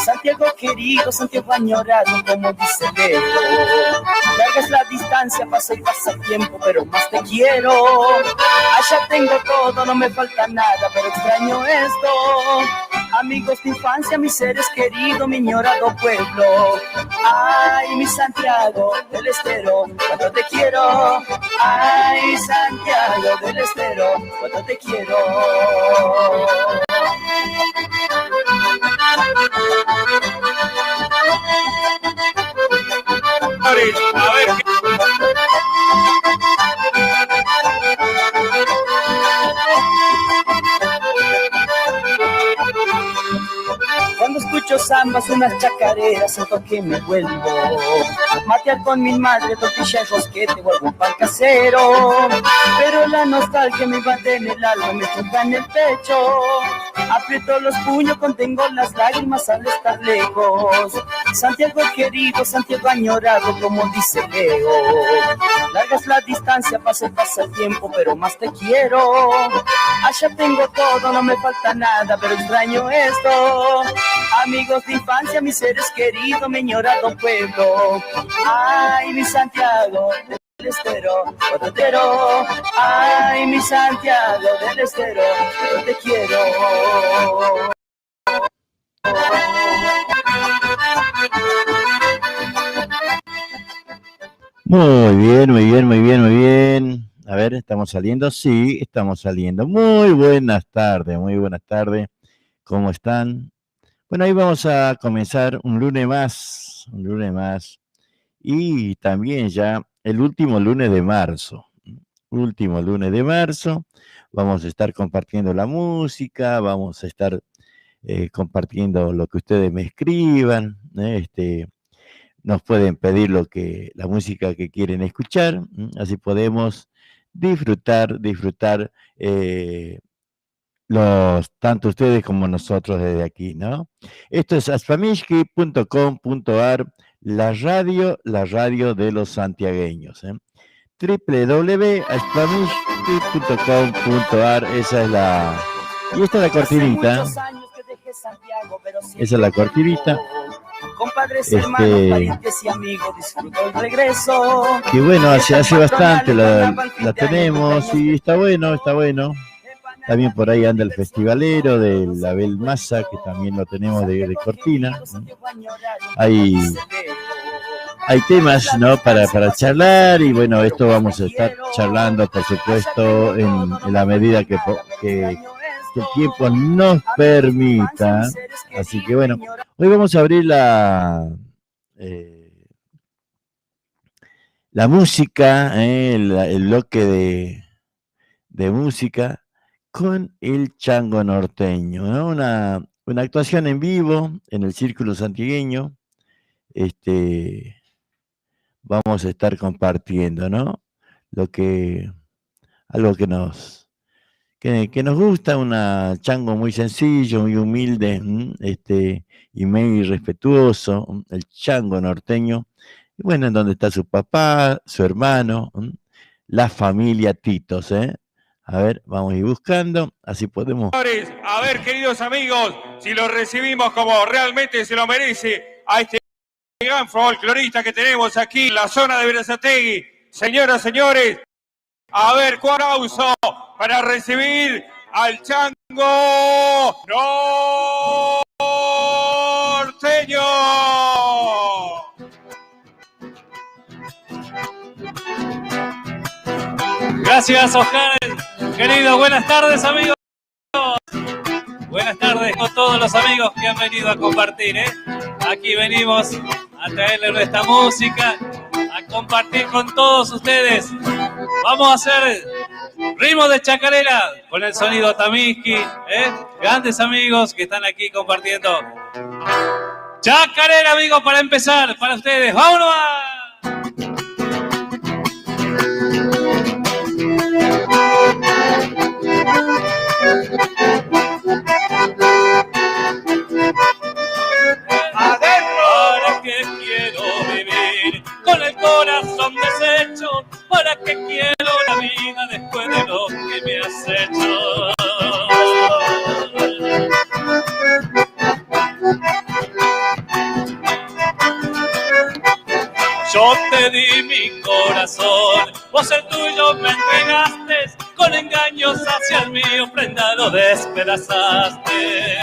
Santiago querido, Santiago añorado, como dice Leo. Larga es la distancia, pasa y pasa el tiempo, pero más te quiero. Allá tengo todo, no me falta nada, pero extraño esto. Amigos de infancia, mis seres queridos, mi añorado pueblo. Ay, mi Santiago del Estero, cuánto te quiero. Ay, Santiago del Estero, cuánto te quiero. A ver. Cuando escucho zambas, unas chacareras, siento que me vuelvo matear con mi madre, tortilla y rosquete o algún pan casero. Pero la nostalgia me invade en el alma, me choca en el pecho. Aprieto los puños, contengo las lágrimas al estar lejos. Santiago querido, Santiago añorado, como dice Leo. Larga es la distancia, pasa el tiempo, pero más te quiero. Allá tengo todo, no me falta nada, pero extraño esto. Amigos de infancia, mis seres queridos, mi añorado pueblo. Ay, mi Santiago del Estero, cuánto te quiero. Ay, mi Santiago del Estero, cuánto te quiero. Muy bien, muy bien, muy bien, muy bien. A ver, ¿estamos saliendo? Sí, estamos saliendo. Muy buenas tardes, muy buenas tardes. ¿Cómo están? Bueno, ahí vamos a comenzar un lunes más. Y también ya el último lunes de marzo. Vamos a estar compartiendo la música, vamos a estar compartiendo lo que ustedes me escriban, nos pueden pedir la música que quieren escuchar, así podemos disfrutar tanto ustedes como nosotros desde aquí, ¿no? Esto es aspamishki.com.ar, la radio de los santiagueños, www.aspamishki.com.ar, esa es la cortinita. Esa es la cortinita. Compadres, hermanos, parientes y amigos, disfruto el regreso. Que bueno, hace bastante la tenemos y está bueno. También por ahí anda el festivalero de la Abel Massa, que también lo tenemos de cortina. Hay temas, ¿no? para charlar, y bueno, esto vamos a estar charlando, por supuesto, en la medida que el tiempo nos permita. Así que bueno, hoy vamos a abrir la música, el bloque de música con el Chango Norteño, ¿no? Una actuación en vivo en el Círculo Santiagueño. Vamos a estar compartiendo, ¿no? Algo que nos gusta, un chango muy sencillo, muy humilde, y muy respetuoso, el Chango Norteño. Y bueno, en donde está su papá, su hermano, la familia Titos, A ver, vamos a ir buscando, así podemos. A ver, queridos amigos, si lo recibimos como realmente se lo merece a este gran folclorista que tenemos aquí en la zona de Berazategui. Señoras, señores, a ver, cuál aplauso para recibir al Chango Norteño. Gracias, Oscar. Querido, buenas tardes, amigos. Buenas tardes con todos los amigos que han venido a compartir, Aquí venimos a traerles nuestra música, a compartir con todos ustedes. Vamos a hacer ritmo de chacarera con el sonido Tamiski, Grandes amigos que están aquí compartiendo. Chacarera, amigos, para empezar, para ustedes. ¡Vámonos! ¿Para qué quiero vivir con el corazón deshecho? ¿Para qué quiero la vida después de lo que me has hecho? Yo te di mi corazón, vos el tuyo me entregaste, con engaños hacia el mío, prenda lo despedazaste.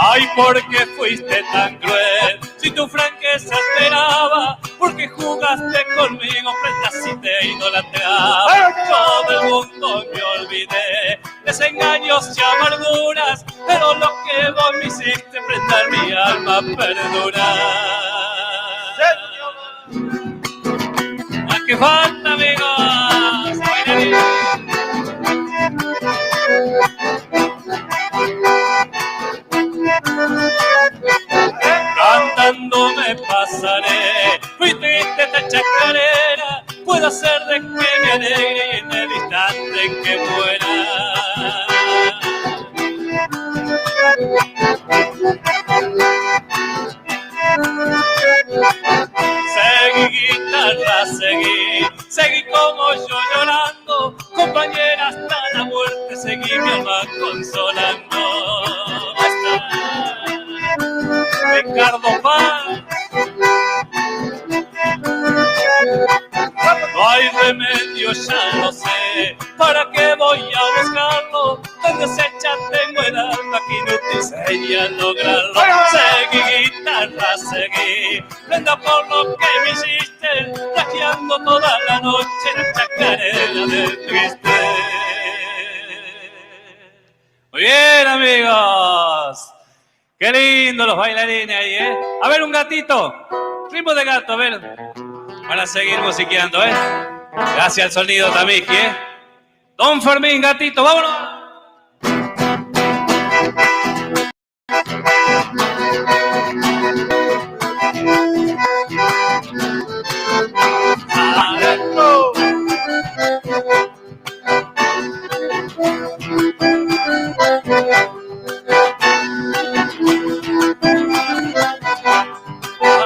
Ay, ¿por qué fuiste tan cruel? Si tu franqueza esperaba, porque jugaste conmigo, prenda si te idolatraba. Todo el mundo me olvidé, desengaños y amarguras, pero lo que vos me hiciste, prenda mi alma perdura. ¿A qué falta, amigos? Cantando me pasaré, fui triste esta chacarera, puedo hacer de que me alegre y en el instante en que muera. Seguí guitarra, seguí como yo llorando, compañera hasta la muerte, seguí mi alma consolando. Ricardo Paz. No hay remedio, ya lo sé. ¿Para qué voy a buscarlo? Tan deshecha tengo el alma que inútil sería lograrlo. Seguí, guitarra, seguí. Prenda por lo que me hiciste, plagiando toda la noche la chacarera del triste. Muy bien, amigos. Qué lindo los bailarines ahí, ¿eh? A ver, un gatito. Ritmo de gato, a ver. Para seguir musiqueando, ¿eh? Gracias al sonido Tamiki, ¿eh? Don Fermín, gatito, vámonos. ¡Adentro!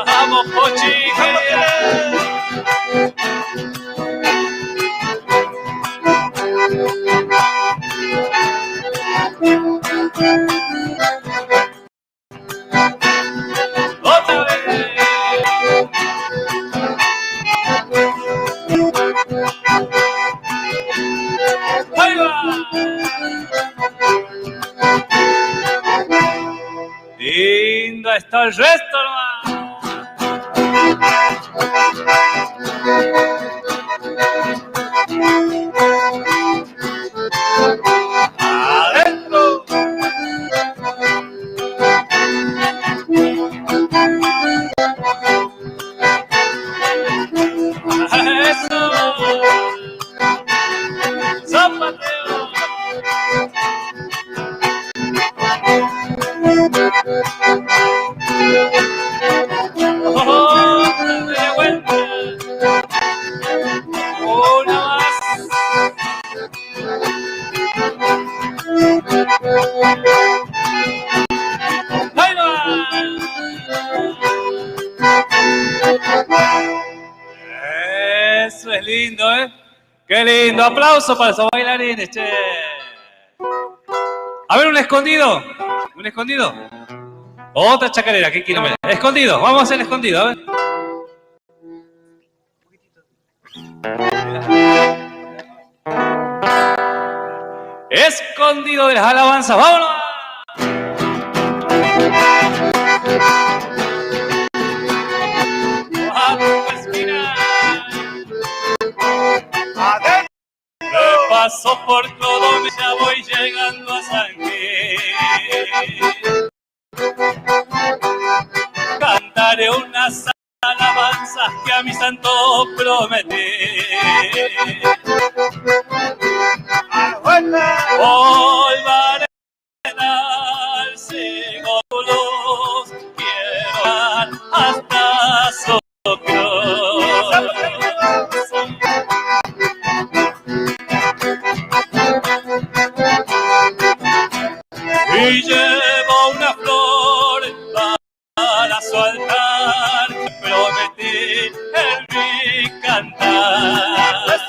¡Vamos, Pochi! ¡Otra vez! ¡Ahí va! Linda está el resto, hermano. ¡Adentro! ¡Eso! ¡Zapateo! ¡Otra media vuelta! ¡Una más! ¡Ahí va! Eso es lindo, ¿eh? ¡Qué lindo! ¡Aplauso para esos bailarines, che! A ver, un escondido. ¿Un escondido? Otra chacarera, ¿qué quiero ver? Escondido, vamos a hacer escondido, a ver. Escondido de las alabanzas, vámonos. Vamos a respirar. Me paso por todo, ya voy llegando a San Gil. Cantaré unas alabanzas que a mi santo prometí. Volveré a dar sigo tu luz, quiero dar hasta su cruz. Y llevo una flor para su altar, prometí en mi cantar.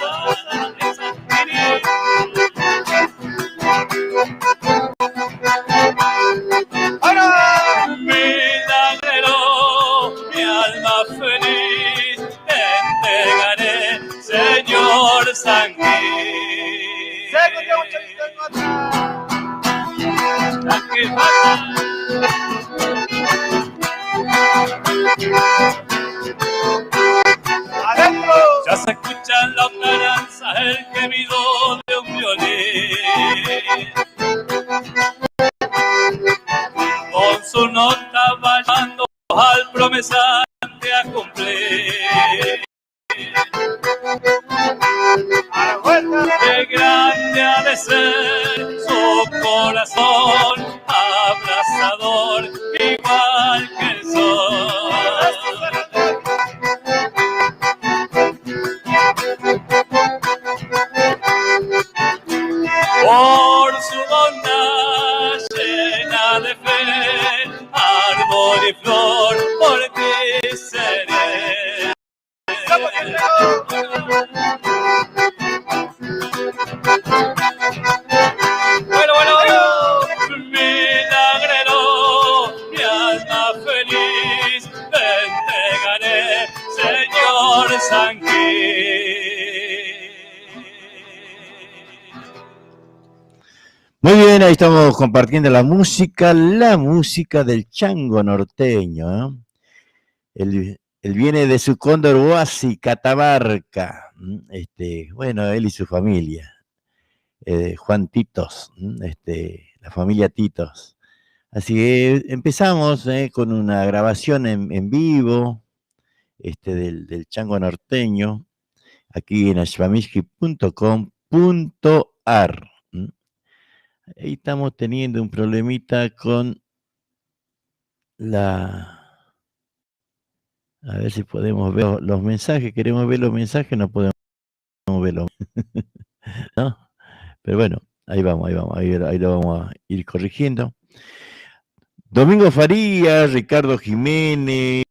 señor Sanguí. La que falta. Ya se escucha en la hogaranza el gemido de un violín. Con su nota va llamando al promesante a cumplir. Qué grande ha de ser su corazón, abrazador, igual que el sol. Por su bondad llena de fe, árbol y flor, por ti seré. Bueno, milagrero, mi alma feliz, te entregaré, señor Sanguí. Muy bien, ahí estamos compartiendo la música del chango norteño, ¿eh? Él viene de su cóndor Huasi, Catamarca. Bueno, él y su familia, Juan Titos, la familia Titos. Así que empezamos con una grabación en vivo del chango norteño, aquí en ashbamishki.com.ar. Ahí estamos teniendo un problemita con a ver si podemos ver los mensajes. Queremos ver los mensajes, no podemos verlos. ¿No? Pero bueno, ahí vamos. Ahí lo vamos a ir corrigiendo. Domingo Farías, Ricardo Jiménez,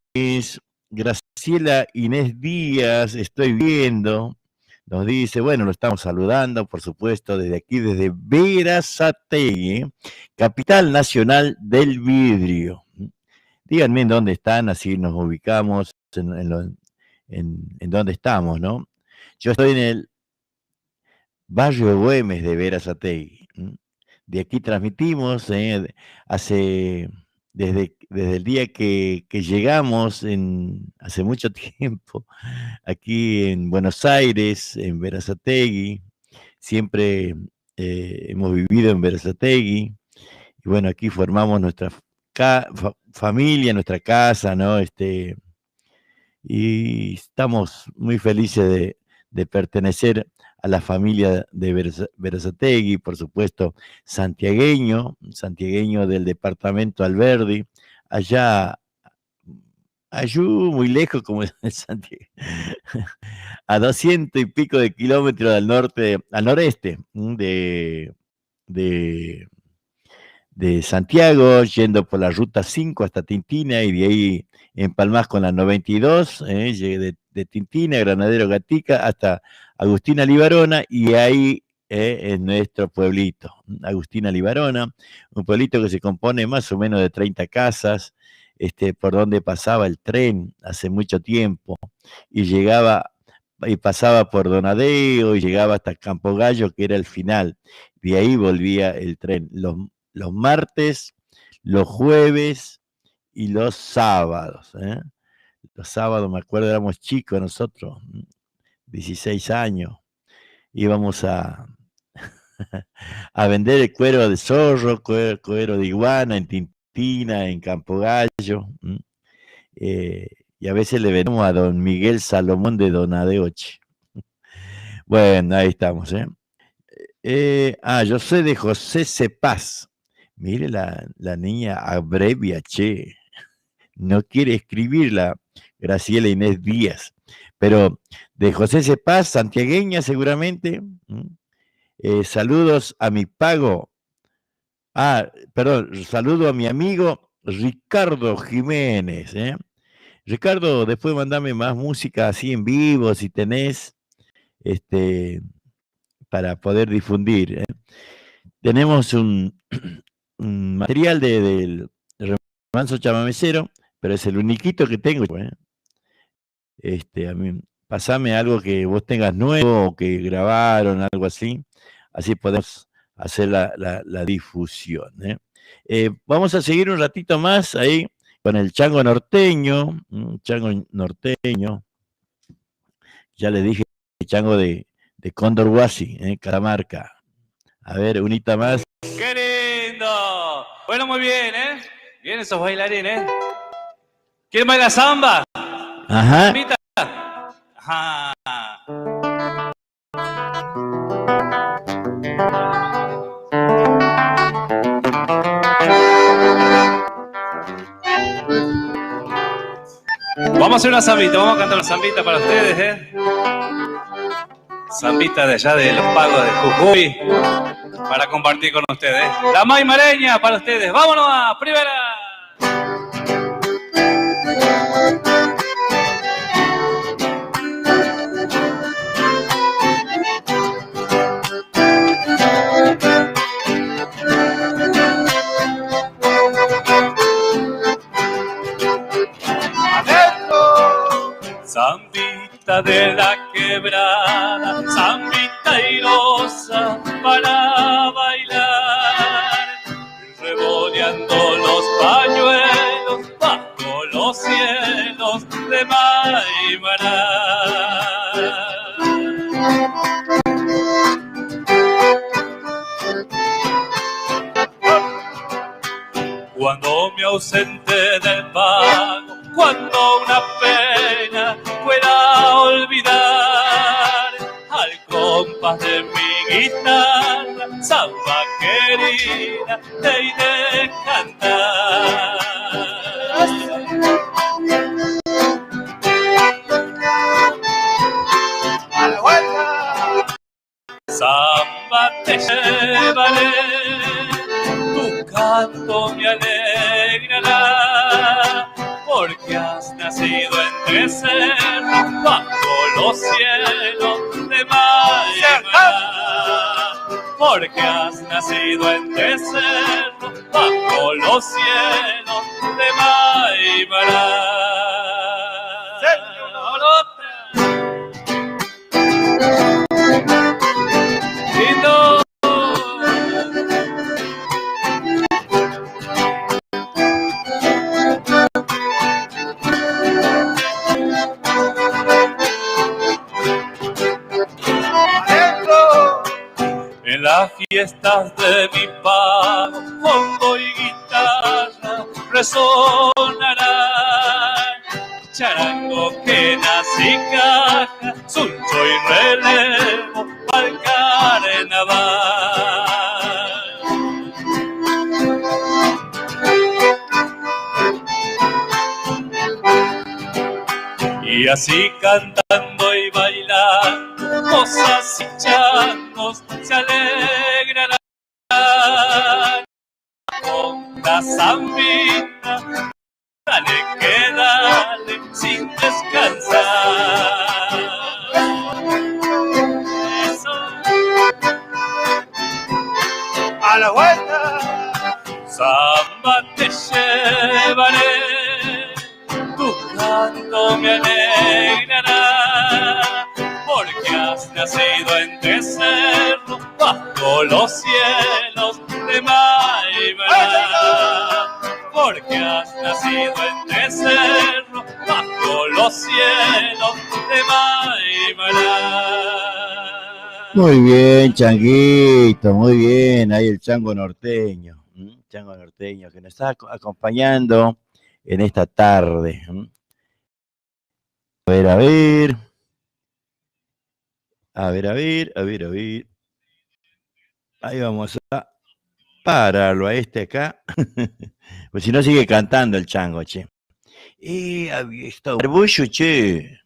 Graciela Inés Díaz, estoy viendo. Nos dice, bueno, lo estamos saludando, por supuesto, desde aquí, desde Berazategui, capital nacional del vidrio. Díganme en dónde están, así nos ubicamos en dónde estamos, ¿no? Yo estoy en el barrio Güemes de Berazategui. De aquí transmitimos desde el día que llegamos, hace mucho tiempo, aquí en Buenos Aires, en Berazategui. Siempre hemos vivido en Berazategui. Y bueno, aquí formamos nuestra familia, nuestra casa, ¿no? Y estamos muy felices de pertenecer a la familia de Berazategui, por supuesto, santiagueño del departamento Alberdi, allá muy lejos, como es Santiago, a 200 y pico de kilómetros al noreste de Santiago, yendo por la ruta 5 hasta Tintina, y de ahí empalmás con la 92, llegué de Tintina, Granadero Gatica, hasta Agustina Libarona, y ahí es nuestro pueblito, Agustina Libarona, un pueblito que se compone más o menos de 30 casas, por donde pasaba el tren hace mucho tiempo, y pasaba por Donadeo, y llegaba hasta Campo Gallo, que era el final. De ahí volvía el tren los martes, los jueves y los sábados. Los sábados, me acuerdo, éramos chicos nosotros, 16 años, íbamos a vender el cuero de zorro, cuero de iguana en Tintina, en Campo Gallo, y a veces le vendemos a don Miguel Salomón de Donadeoche. Bueno, ahí estamos. Yo soy de José Cepaz. Mire, la niña abrevia, che. No quiere escribirla, Graciela Inés Díaz. Pero de José Cepaz, santiagueña seguramente. Saludos a mi pago. Saludo a mi amigo Ricardo Jiménez. Ricardo, después mandame más música así en vivo, si tenés, para poder difundir. Tenemos un material del Remanso Chamamecero, pero es el uniquito que tengo. A mí, pasame algo que vos tengas nuevo o que grabaron, algo así podemos hacer la difusión. Vamos a seguir un ratito más ahí con el chango norteño, ya les dije, el chango de Cóndor Huasi, Catamarca. A ver, unita más. ¡Qué lindo! Bueno, muy bien, ¿eh? Bien esos bailarines. ¿Quieren bailar samba? Ajá. ¿Sambita? Ajá. Vamos a hacer una zambita, vamos a cantar una zambita para ustedes, ¿eh? Zambita de allá de los Pagos de Jujuy, para compartir con ustedes. La maimareña para ustedes. ¡Vámonos a primera! Zambita de la quebrada, zambita airosa para bailar, revoleando los pañuelos bajo los cielos de Maimará. Cuando me ausenté del pago, cuando una pena pueda olvidar, al compás de mi guitarra, samba querida, te iré cantar. A la vuelta. Samba te llevaré, tu canto me alegrará, porque has nacido entre cerros, bajo los cielos de Maimará. Porque has nacido entre cerros, bajo los cielos de Maimará. ¡Lindo! En las fiestas de mi pago, bombo y guitarra resonarán, charango, quenas y caja, suncho y relevo al carnaval. Y así cantando y bailando, cosas y changos se alegrarán con la zambita. Dale que dale sin descansar. Eso. A la vuelta. Samba te llevaré, tu canto me alegrará, porque has nacido entre cerros, bajo los cielos de Maimará. Porque has nacido entre cerros, bajo los cielos de Maimará. Muy bien, changuito, muy bien. Ahí el chango norteño. Chango norteño que nos está acompañando en esta tarde. A ver, a ver. A ver, a ver, a ver, a ver. Ahí vamos a pararlo a este acá. Pues si no sigue cantando el chango, che. Había estado barbullo, che.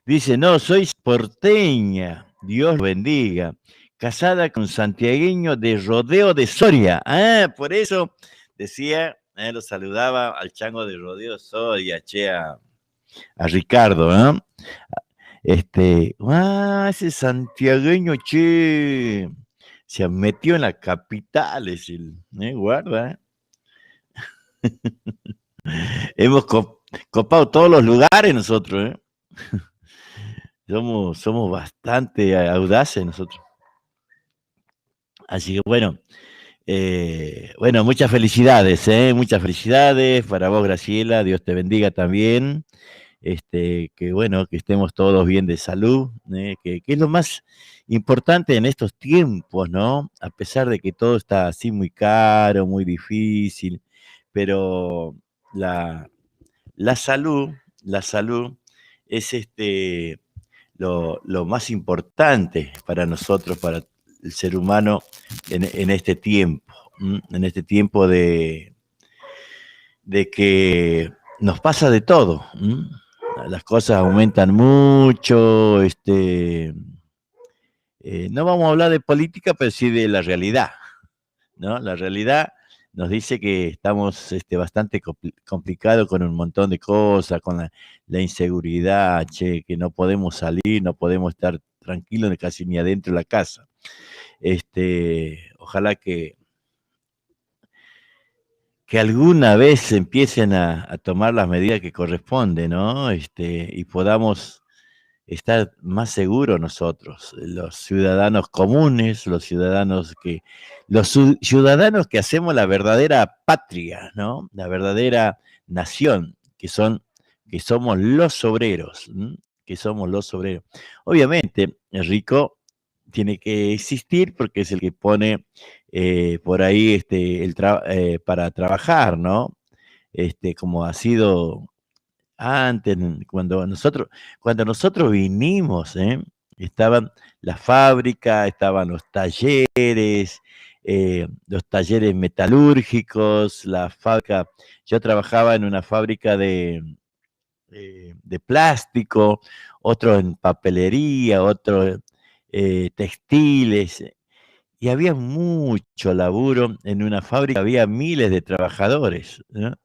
Dice, no, soy porteña. Dios lo bendiga. Casada con santiagueño de Rodeo de Soria. Por eso decía, lo saludaba al chango de Rodeo Soria, che, a Ricardo, ¿no? Ese santiagueño, che, se metió en la capital, guarda. Hemos copado todos los lugares nosotros, ¿eh? Somos bastante audaces nosotros. Así que bueno, muchas felicidades, muchas felicidades para vos, Graciela, Dios te bendiga también. Que bueno, que estemos todos bien de salud, que es lo más importante en estos tiempos, ¿no? A pesar de que todo está así muy caro, muy difícil, pero la salud es lo más importante para nosotros, para el ser humano en este tiempo, en este tiempo de que nos pasa de todo. Las cosas aumentan mucho, no vamos a hablar de política, pero sí de la realidad, ¿no? La realidad nos dice que estamos bastante complicados con un montón de cosas, con la inseguridad, que no podemos salir, no podemos estar tranquilos casi ni adentro de la casa. Ojalá que alguna vez empiecen a tomar las medidas que corresponden, ¿no? Y podamos estar más seguros nosotros, los ciudadanos comunes, los ciudadanos que hacemos la verdadera patria, ¿no? La verdadera nación, que somos los obreros, que somos los obreros. Obviamente, el rico tiene que existir porque es el que pone por ahí para trabajar, ¿no? Como ha sido antes, cuando nosotros vinimos, estaban las fábricas, estaban los talleres metalúrgicos, la fábrica. Yo trabajaba en una fábrica de plástico, otro en papelería, otro textiles, y había mucho laburo en una fábrica, había miles de trabajadores, ¿no?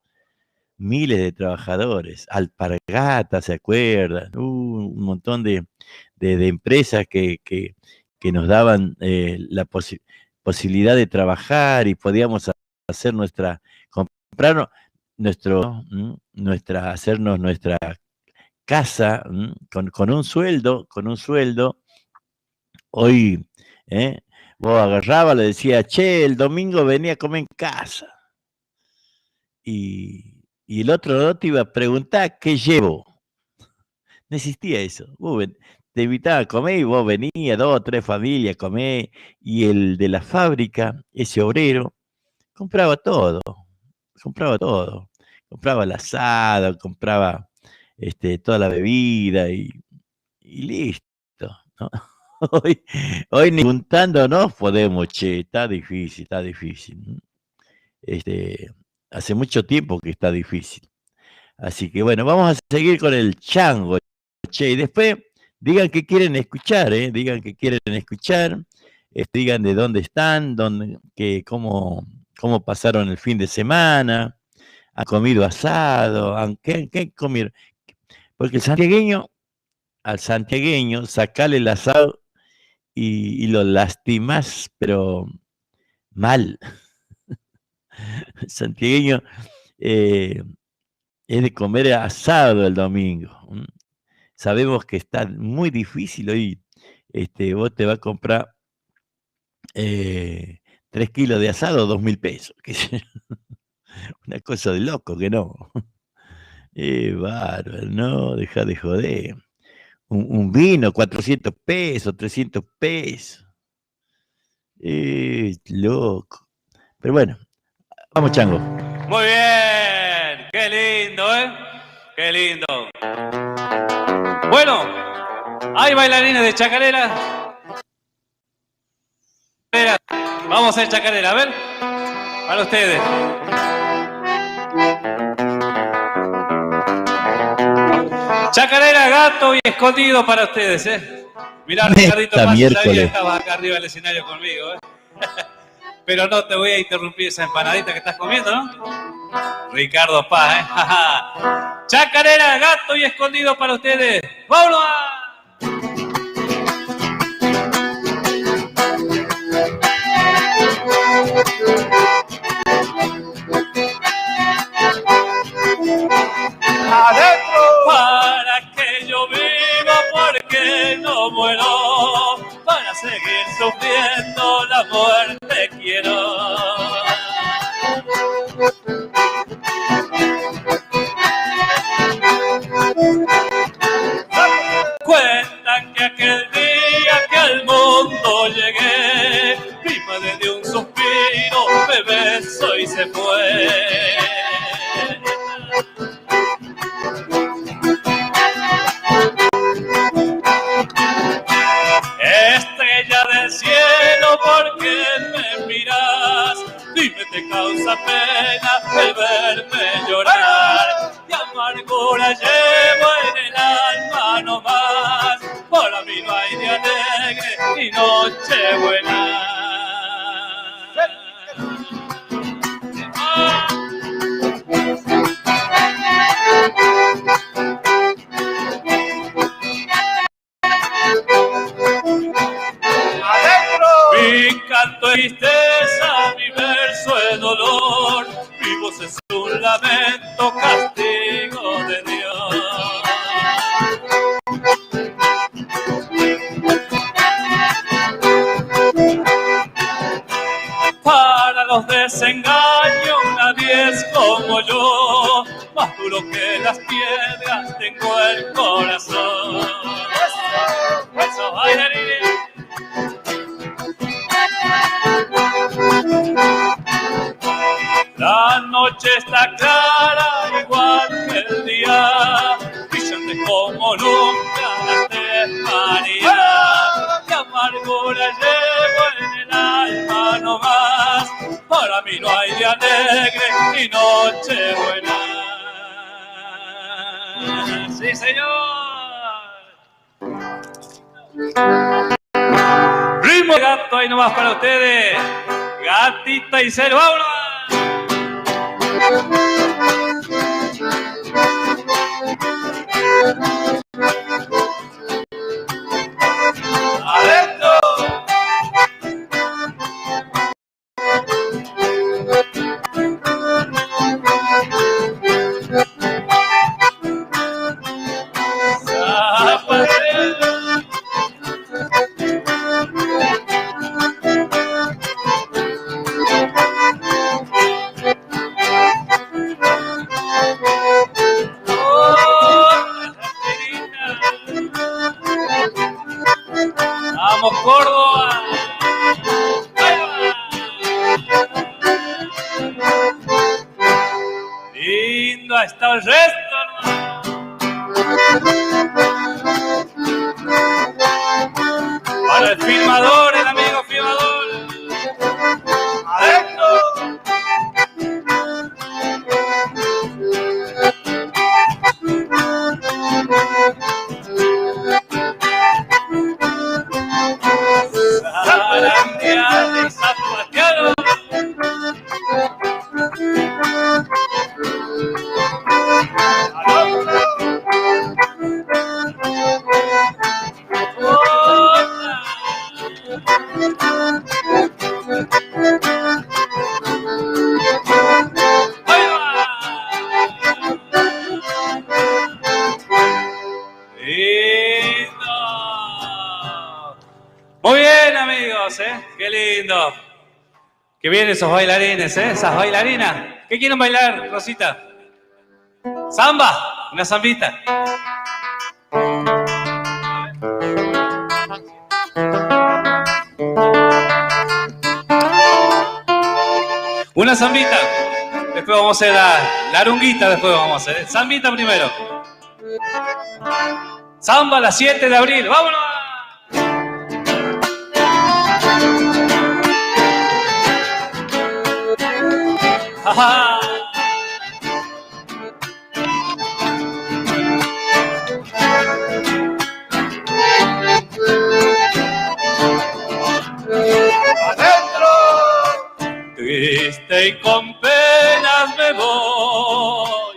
Miles de trabajadores, Alpargatas, ¿se acuerdan? Un montón de empresas que nos daban la posibilidad de trabajar y podíamos hacer hacernos nuestra casa con un sueldo. Hoy, vos agarrabas, le decía, che, el domingo venía a comer en casa. Y el otro no te iba a preguntar qué llevo. No existía eso. Te invitaba a comer y vos venías, 2 o 3 familias a comer, y el de la fábrica, ese obrero, compraba todo. Compraba el asado, compraba toda la bebida y listo, ¿no? Hoy ni juntándonos podemos, che, está difícil. Hace mucho tiempo que está difícil. Así que bueno, vamos a seguir con el chango, che, y después digan que quieren escuchar, digan que quieren escuchar, digan de dónde están, cómo pasaron el fin de semana, han comido asado, ¿qué comieron? Porque al santiagueño, sacarle el asado y lo lastimás, pero mal. El santiagueño es de comer asado el domingo. Sabemos que está muy difícil hoy. Vos te vas a comprar 3 kilos de asado, 2.000 pesos. Una cosa de loco que no. Bárbaro, no, deja de joder. Un vino, 400 pesos, 300 pesos. Loco. Pero bueno, vamos, chango. Muy bien, qué lindo, qué lindo. Bueno, hay bailarines de chacarera. Vamos a hacer chacarera, a ver, para ustedes. Chacarera, gato y escondido para ustedes, Mirá, Ricardito Paz, sabía que estabas acá arriba del escenario conmigo, Pero no te voy a interrumpir esa empanadita que estás comiendo, ¿no? Ricardo Paz, Chacarera, gato y escondido para ustedes. ¡Vámonos! muero, para seguir sufriendo la muerte quiero. Cuentan que aquel día que al mundo llegué, mi madre de un suspiro me besó y se fue. Estrella del cielo, ¿por qué me miras? Dime, ¿te causa pena el verme llorar? Y amargura llevo en el alma nomás, para mí no hay día alegre ni noche buena. Mi canto es tristeza, mi verso es dolor, mi voz es un lamento, castigo de Dios. Para los desengaños nadie es como yo, más duro que las piedras tengo el corazón. Eso, bailarines. La noche está clara, igual que el día, brillante como nunca antes María. Y amargura llevo en el alma nomás, para mí no hay día alegre ni noche buena. ¡Sí, señor! Ritmo de gato ahí nomás para ustedes. Gatita y cero, ¡vámonos! ¡Adentro! ¡Vamos, Córdoba! Lindo está el resto, hermano. Para el filmador, el amigo filmador. ¡Adentro! Zarandeado y zapateado. Muy bien, amigos, qué lindo. Qué bien esos bailarines, esas bailarinas. ¿Qué quieren bailar, Rosita? ¿Samba? Una zambita. Una zambita. Después vamos a hacer la arunguita, después vamos a hacer. Zambita primero. Samba a las 7 de abril. ¡Vámonos! ¡Ajá! ¡Adentro! Triste y con penas me voy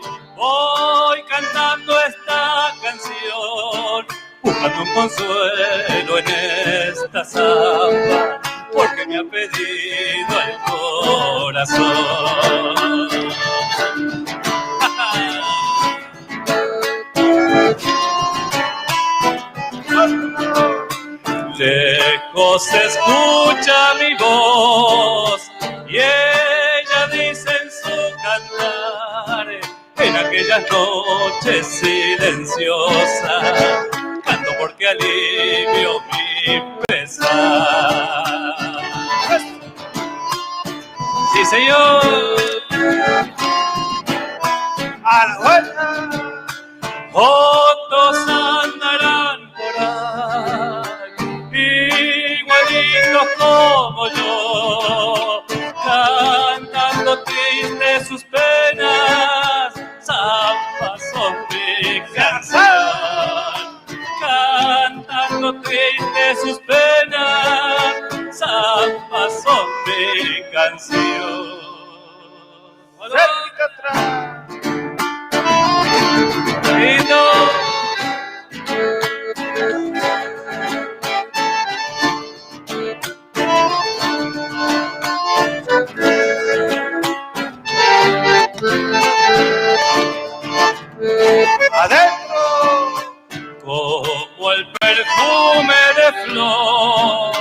cantando esta canción, buscando un consuelo en esta samba, porque me ha pedido el corazón. lejos se escucha mi voz y ella dice en su cantar, en aquellas noches silenciosas, canto porque alivio mi pesar. Sí, señor. A la vuelta. Otros andarán por ahí, igualitos como yo, cantando tristes sus penas, zambas son mi canción. Cantando tristes sus penas, zambas son mi canción. Cerca atrás. Lindo. Adentro, como el perfume de flor,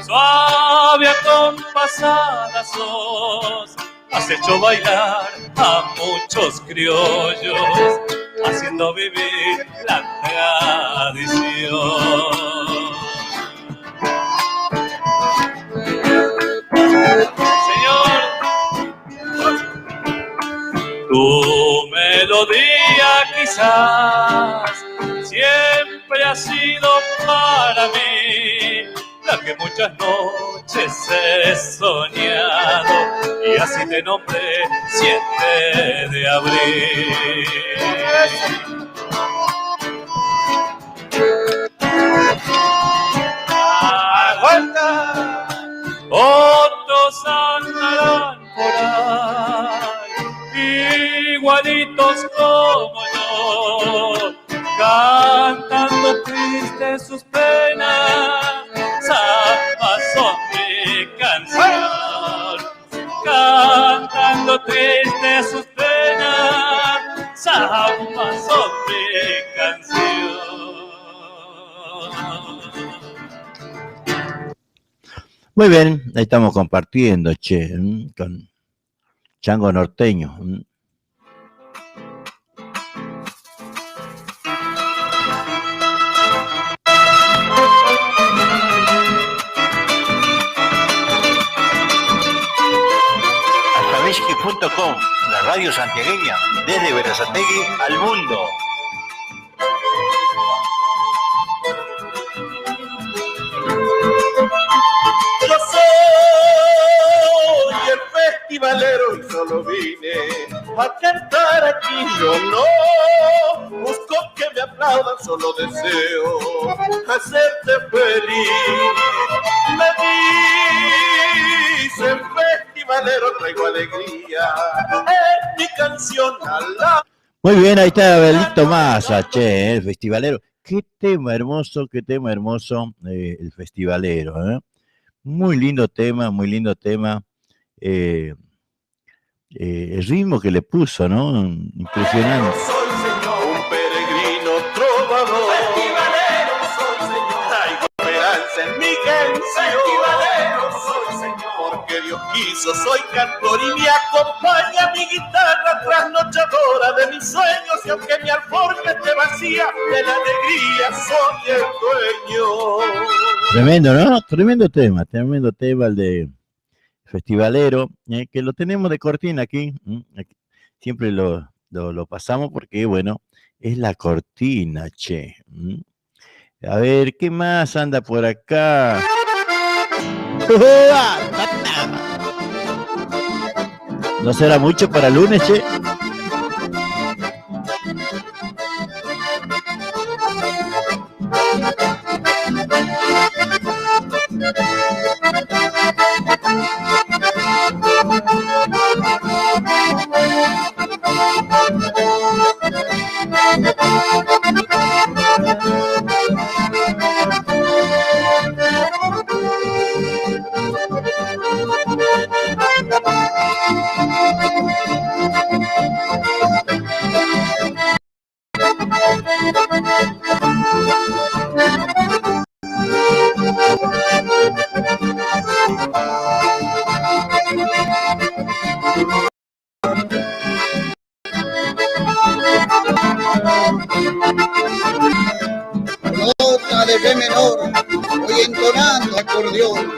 suave acompasada sos, has hecho bailar a muchos criollos, haciendo vivir la tradición. Señor, tu melodía quizás siempre ha sido para mí la que muchas noches he soñado, y así te nombré 7 de abril. Aguanta, otros andarán por ahí, igualitos como yo, cantando tristes sus penas, zambas son mi canción. Cantando tristes sus penas, zambas son mi canción. Muy bien, ahí estamos compartiendo, che, con Chango Norteño. Alfabeski.com, la radio santiagueña, desde Berazategui al mundo. Yo soy el festivalero y solo vine a cantar aquí. Yo no busco que me aplaudan, solo deseo hacerte feliz. Me dicen festivalero, traigo alegría en mi canción al lado. Muy bien, ahí está Abelito Massa, che, el festivalero. Qué tema hermoso, el festivalero, ¿eh? Muy lindo tema, el ritmo que le puso, ¿no? Impresionante. Soy señor, un peregrino trovador. Festivalero soy señor, traigo esperanza en mi canción. Festivalero soy señor, porque Dios quiso, soy cantor y me acompaña mi guitarra trasnochadora de mis sueños, y aunque mi alforja esté vacía, de la alegría soy el dueño. Tremendo, ¿no? Tremendo tema el de festivalero, que lo tenemos de cortina aquí. Siempre lo pasamos porque, bueno, es la cortina, che. A ver, ¿qué más anda por acá? ¿No será mucho para el lunes, che? Nota de re menor, voy entonando acordeón.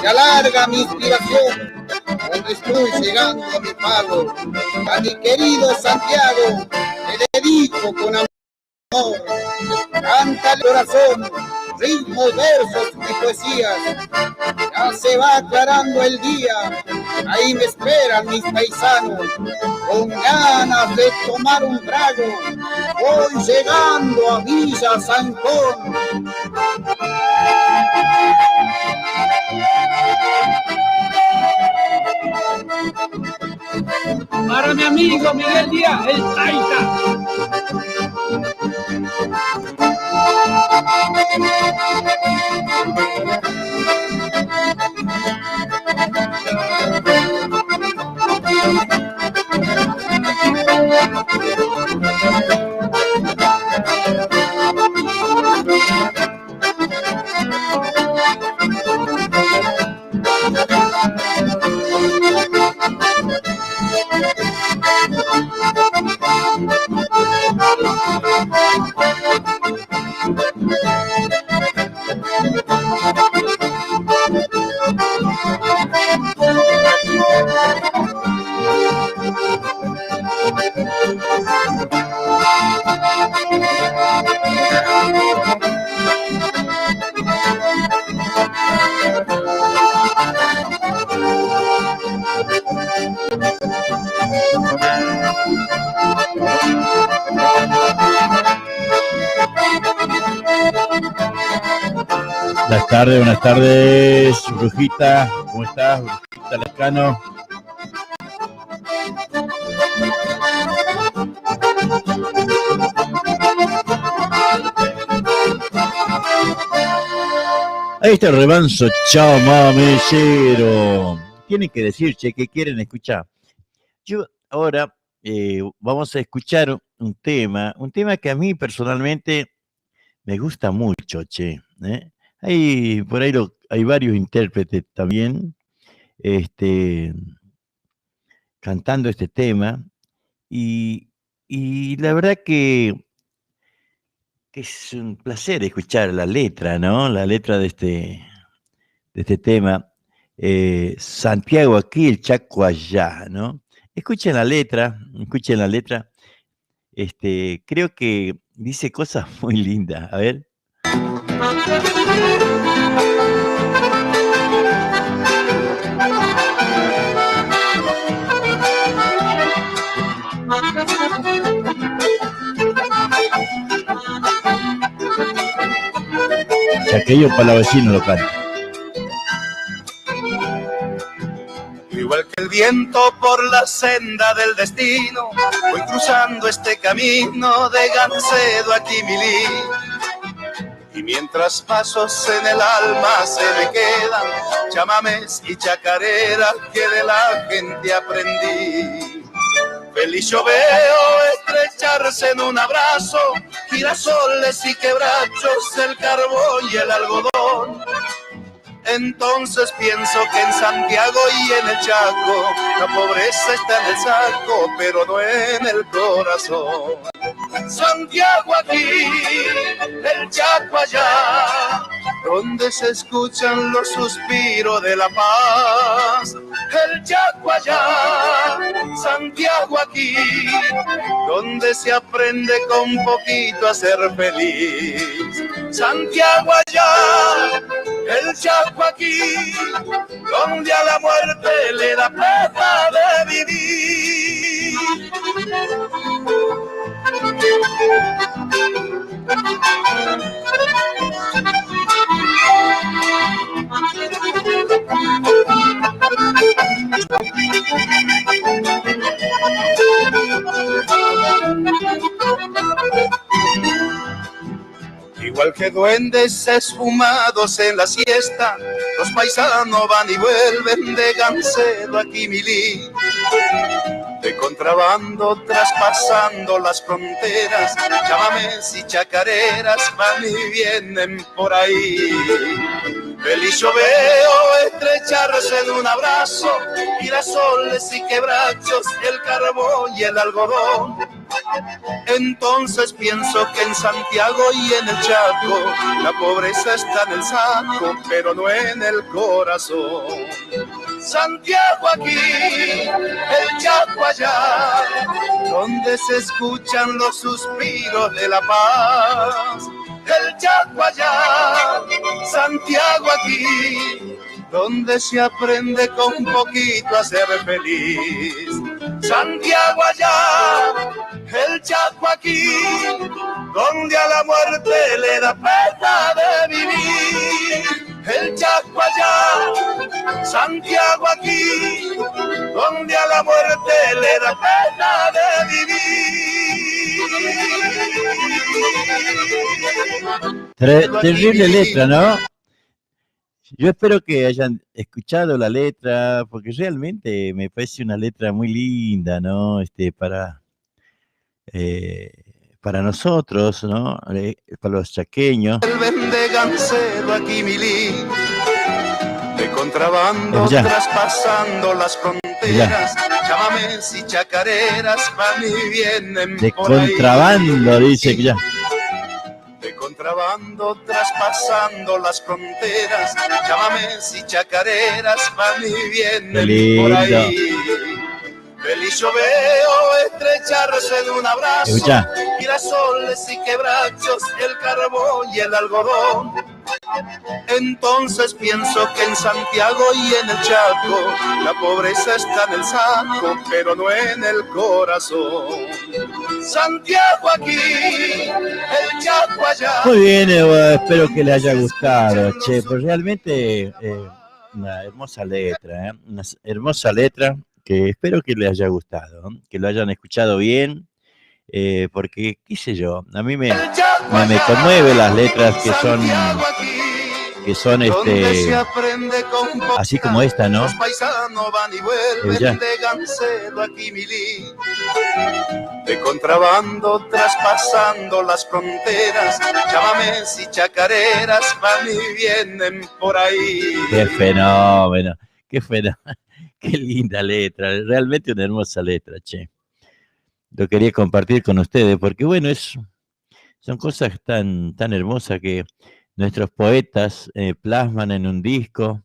Se alarga mi inspiración cuando estoy llegando a mi pago. A mi querido Santiago te dedico con amor. Canta el corazón, ritmos, versos y poesías. Ya se va aclarando el día, ahí me esperan mis paisanos, con ganas de tomar un trago. Voy llegando a Villa San Juan. Para mi amigo Miguel Díaz, el Taita. Buenas tardes, Brujita. ¿Cómo estás, Brujita Lascano? Ahí está el remanso chamamecero. Tienen que decir, che, que quieren escuchar. Yo ahora vamos a escuchar un tema que a mí personalmente me gusta mucho, che. Por ahí hay varios intérpretes también cantando este tema y la verdad que es un placer escuchar la letra, ¿no? La letra de este tema. Santiago aquí, el Chaco allá, ¿no? Escuchen la letra. Creo que dice cosas muy lindas. A ver. Chaqueño para la vecina local. Igual que el viento por la senda del destino, voy cruzando este camino de Gancedo a Quimilí. Y mientras pasos en el alma se me quedan chamames y chacareras que de la gente aprendí. Feliz yo veo estrecharse en un abrazo girasoles y quebrachos, el carbón y el algodón. Entonces pienso que en Santiago y en el Chaco la pobreza está en el saco, pero no en el corazón. Santiago aquí, el Chaco allá, donde se escuchan los suspiros de la paz. El Chaco allá, Santiago aquí, donde se aprende con poquito a ser feliz. Santiago allá, el Chaco aquí, donde a la muerte le da pena de vivir. Igual que duendes esfumados en la siesta, los paisanos van y vuelven de Gancedo a Quimilí. De contrabando traspasando las fronteras, chamames y chacareras van y vienen por ahí. Feliz yo veo estrecharse en un abrazo, girasoles y quebrachos, el carbón y el algodón. Entonces pienso que en Santiago y en el Chaco la pobreza está en el saco, pero no en el corazón. Santiago aquí, el Chaco allá, donde se escuchan los suspiros de la paz. El Chaco allá, Santiago aquí, donde se aprende con poquito a ser feliz. Santiago allá, el Chaco aquí, donde a la muerte le da pena de vivir. El Chaco allá, Santiago aquí, donde a la muerte le da pena de vivir. Terrible letra, ¿no? Yo espero que hayan escuchado la letra, porque realmente me parece una letra muy linda, ¿no? Para nosotros, ¿no? Para los chaqueños. El vende gansero aquí milí, de contrabando traspasando las fronteras, chamames y chacareras van y vienen de por ahí. Contrabando, dice que ya. De contrabando traspasando las fronteras, chamames y chacareras van y vienen por ahí. Feliz yo veo estrecharse en un abrazo, girasoles y quebrachos, el carbón y el algodón. Entonces pienso que en Santiago y en el Chaco la pobreza está en el saco, pero no en el corazón. Santiago aquí, el Chaco allá. Muy bien, espero que les haya gustado, che, pues realmente una hermosa letra, una hermosa letra que espero que les haya gustado, que lo hayan escuchado bien, porque, qué sé yo, a mí me conmueve las letras que son así como esta, ¿no? Los paisanos van y vuelven de gansero aquí milí, de contrabando traspasando las fronteras, chamames y chacareras van y vienen por ahí. Qué fenómeno, qué fenómeno. Qué linda letra, realmente una hermosa letra, che. Lo quería compartir con ustedes porque, bueno, son cosas tan hermosas que nuestros poetas plasman en un disco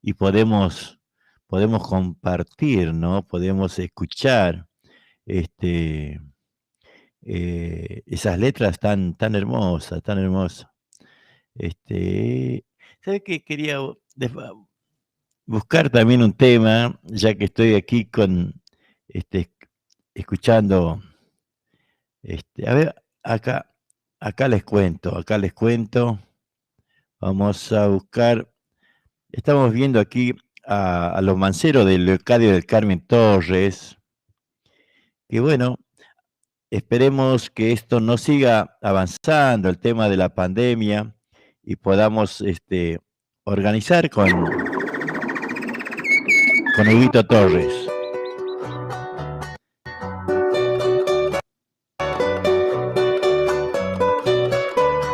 y podemos compartir, ¿no? Podemos escuchar esas letras tan hermosas, tan hermosas. ¿Sabe qué? Quería buscar también un tema, ya que estoy aquí escuchando, a ver, acá les cuento, vamos a buscar, estamos viendo aquí a los manceros del Leocadio del Carmen Torres, que bueno, esperemos que esto no siga avanzando, el tema de la pandemia, y podamos organizar con Huguito Torres.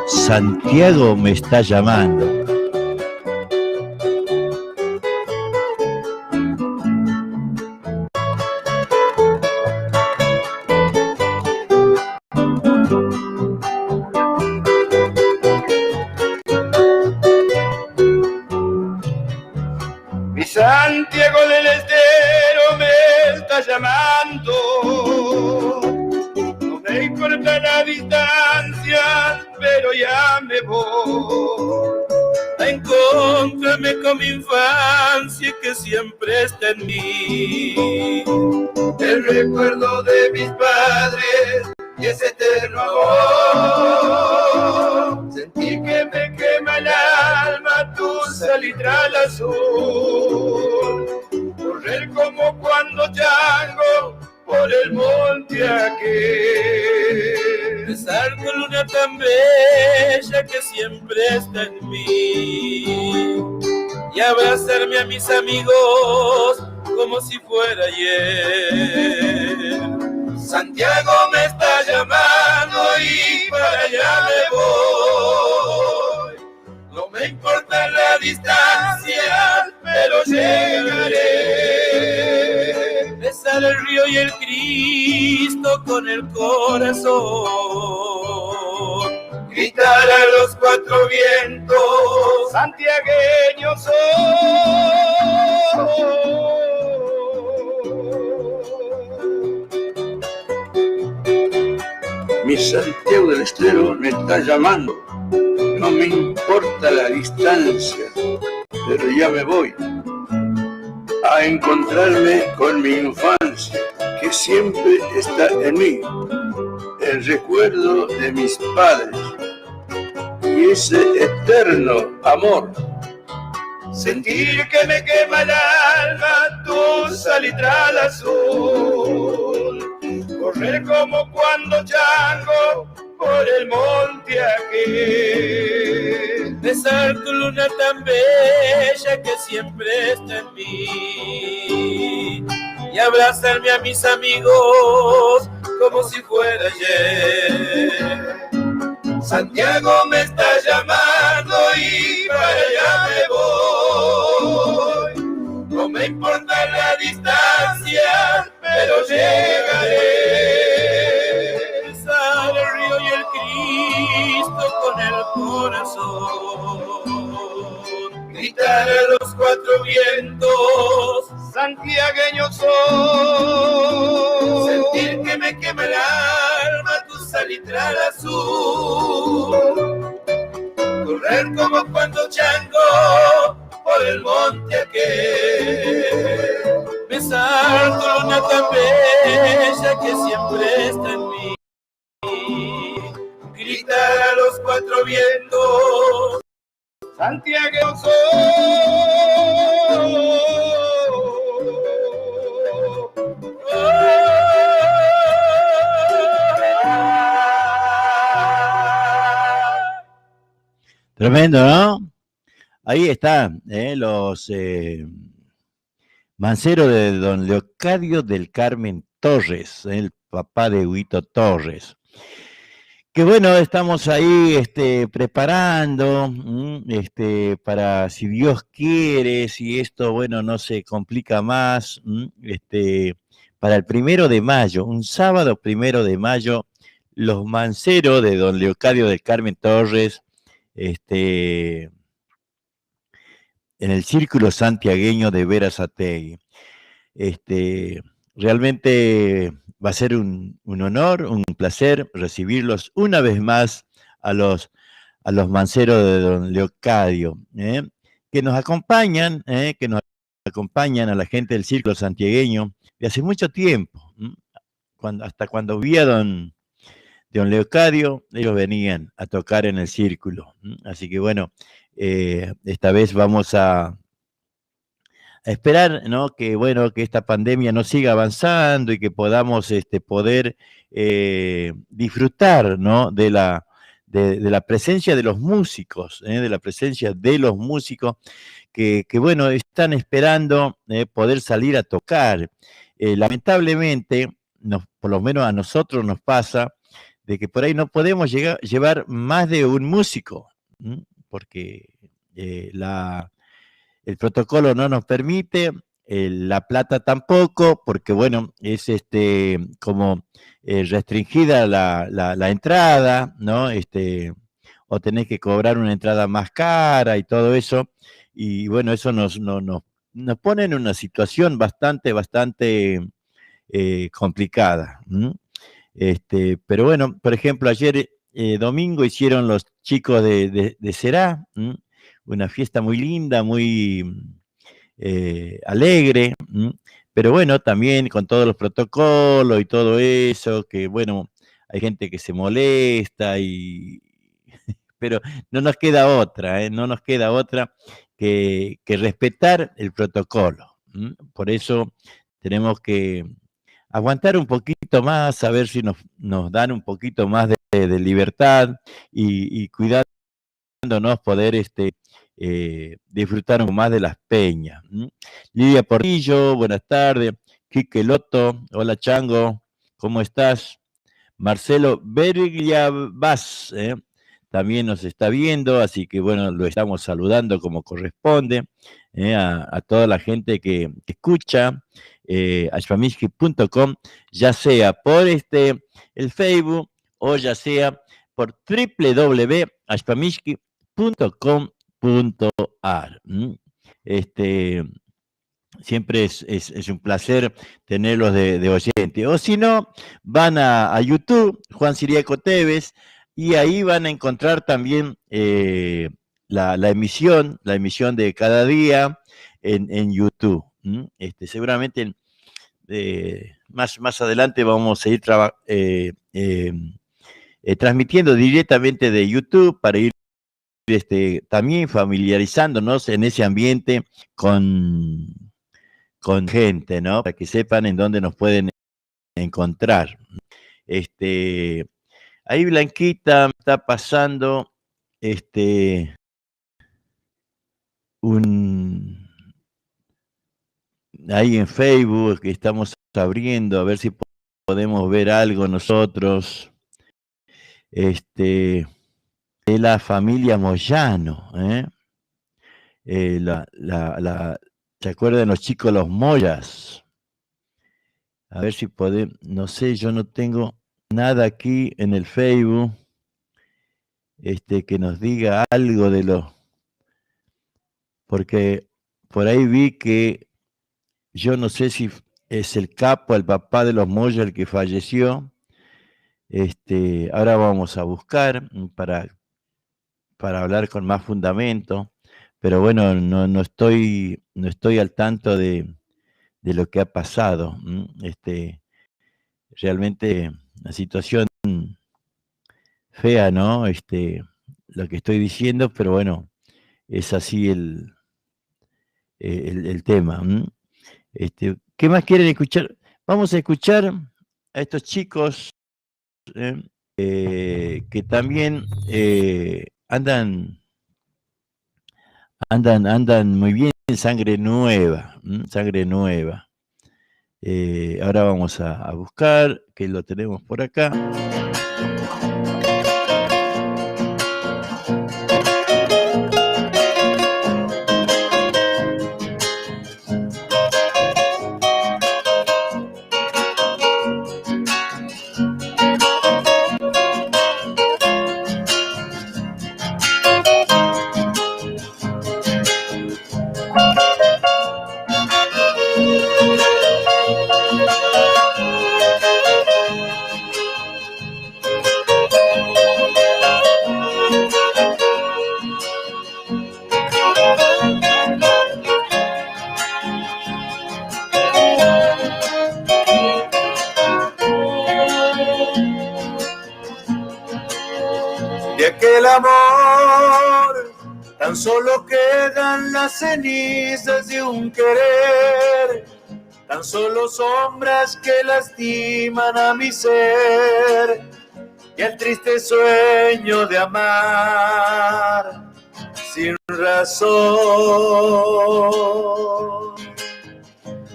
Santiago me está llamando. Mi Santiago del Estero me está llamando. No me importa la distancia, pero ya me voy a encontrarme con mi infancia que siempre está en mí. El recuerdo de mis padres y ese eterno amor. Sentí que me quema el alma tu salitral azul. Correr como cuando chango por el monte aquel. Besar con luna tan bella que siempre está en mí. Y abrazarme a mis amigos como si fuera ayer. Santiago me está llamando y para allá me voy. No me importa la distancia, pero llegaré. Besar el río y el Cristo con el corazón. Gritar a los cuatro vientos, santiagueño soy. Mi Santiago del Estero me está llamando. No me importa la distancia, pero ya me voy a encontrarme con mi infancia, que siempre está en mí, el recuerdo de mis padres y ese eterno amor. Sentir que me quema el alma tu salitral azul, correr como cuando chango por el monte aquel, besar tu luna tan bella que siempre está en mí y abrazarme a mis amigos como si fuera ayer. Santiago me está llamando y para allá me voy. No me importa la distancia, pero llegaré. Besar el río y el Cristo con el corazón. Gritar a los cuatro vientos, santiagueño soy. Sentir que me quema el alma tu salitral azul. Correr como cuando chango por el monte aquel. Besar tu luna tan bella que siempre está en mí. Gritar a los cuatro vientos, santiagueño soy. Tremendo, ¿no? Ahí están los manceros de don Leocadio del Carmen Torres, el papá de Huito Torres. Que bueno, estamos ahí preparando para, si Dios quiere, si esto, bueno, no se complica más, para el 1 de mayo, un sábado 1 de mayo, los manceros de don Leocadio del Carmen Torres, en el Círculo Santiagueño de Berazategui. Realmente va a ser un honor, un placer recibirlos una vez más a los manceros de don Leocadio, que nos acompañan a la gente del Círculo Santiagueño de hace mucho tiempo. Hasta cuando vi a don Leocadio, ellos venían a tocar en el Círculo. Así que bueno, esta vez vamos a esperar, ¿no? Que esta pandemia no siga avanzando y que podamos poder disfrutar, ¿no? de la presencia de los músicos, que bueno, están esperando poder salir a tocar. Lamentablemente, por lo menos a nosotros nos pasa de que por ahí no podemos llevar más de un músico, porque el protocolo no nos permite, la plata tampoco, porque bueno, es como restringida la entrada, ¿no? O tenés que cobrar una entrada más cara y todo eso, y bueno, eso nos pone en una situación bastante complicada. Pero bueno, por ejemplo, ayer domingo hicieron los chicos de Será, una fiesta muy linda, muy alegre, pero bueno, también con todos los protocolos y todo eso, que bueno, hay gente que se molesta, pero no nos queda otra, que respetar el protocolo. Por eso tenemos que aguantar un poquito más, a ver si nos dan un poquito más de libertad y cuidándonos poder disfrutaron más de las peñas. Lidia Portillo, buenas tardes. Quique Loto, hola Chango, ¿cómo estás? Marcelo Bergliabas, también nos está viendo, así que bueno, lo estamos saludando como corresponde, a toda la gente que escucha, ashpamishki.com, ya sea por el Facebook o ya sea por www.ashpamishki.com.ar. Siempre es un placer tenerlos de oyente. O si no, van a YouTube, Juan Siriaco Tevez, y ahí van a encontrar también la emisión de cada día en YouTube. Seguramente más adelante vamos a ir transmitiendo directamente de YouTube para ir también familiarizándonos en ese ambiente con gente, ¿no? Para que sepan en dónde nos pueden encontrar. Ahí Blanquita está pasando ahí en Facebook que estamos abriendo, a ver si podemos ver algo nosotros. De la familia Moyano, ¿se acuerdan los chicos, los Moyas? A ver si podemos, no sé, yo no tengo nada aquí en el Facebook que nos diga algo porque por ahí vi que yo no sé si es el capo, el papá de los Moyas el que falleció. Ahora vamos a buscar para hablar con más fundamento. Pero bueno, no estoy al tanto de lo que ha pasado. Realmente una situación fea, ¿no? Lo que estoy diciendo, pero bueno, es así el tema. ¿Qué más quieren escuchar? Vamos a escuchar a estos chicos que también andan muy bien, Sangre Nueva. Ahora vamos a buscar, que lo tenemos por acá. El amor, tan solo quedan las cenizas de un querer, tan solo sombras que lastiman a mi ser, y el triste sueño de amar sin razón.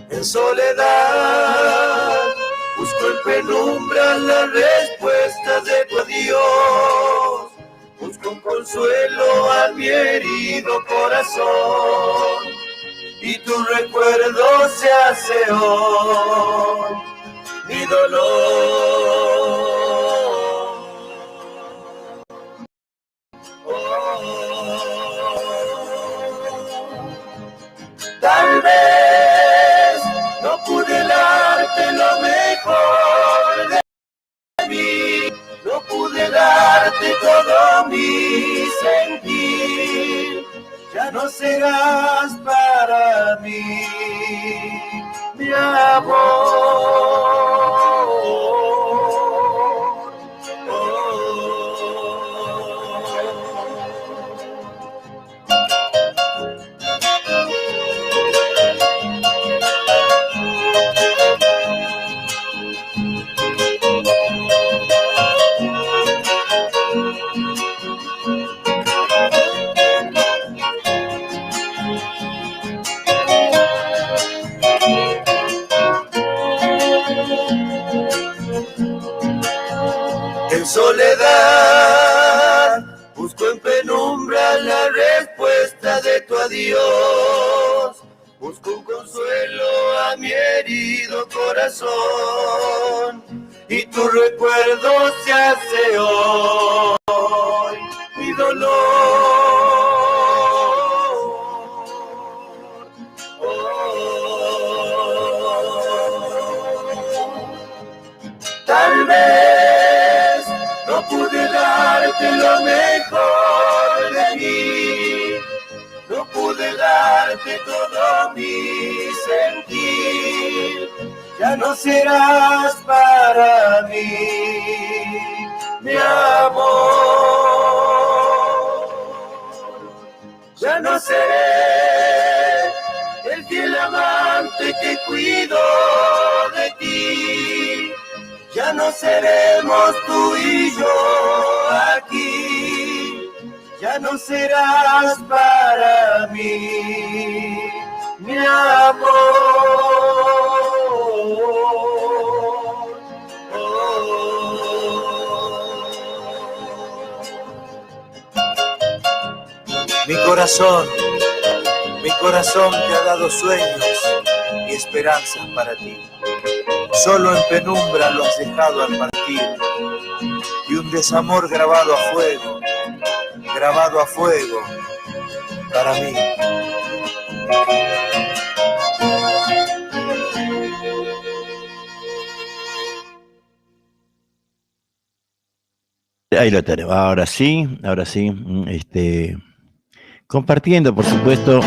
En soledad busco en penumbra las respuestas de tu adiós. Busco un consuelo a mi herido corazón, y tu recuerdo se hace hoy mi dolor. Tal vez no pude darte lo mejor de mí, no pude darte todo mi sentir, ya no serás para mí, mi amor. Busco en penumbra la respuesta de tu adiós. Busco un consuelo a mi herido corazón. Y tu recuerdo se hace hoy mi dolor. Tal vez no pude darte lo mejor de mí, no pude darte todo mi sentir, ya no serás para mí, mi amor, ya no seré el fiel amante que cuido de ti. Ya no seremos tú y yo aquí, ya no serás para mí, mi amor. Mi corazón te ha dado sueños y esperanzas para ti. Solo en penumbra lo has dejado al partir, y un desamor grabado a fuego para mí. Ahí lo tenemos, ahora sí, compartiendo, por supuesto.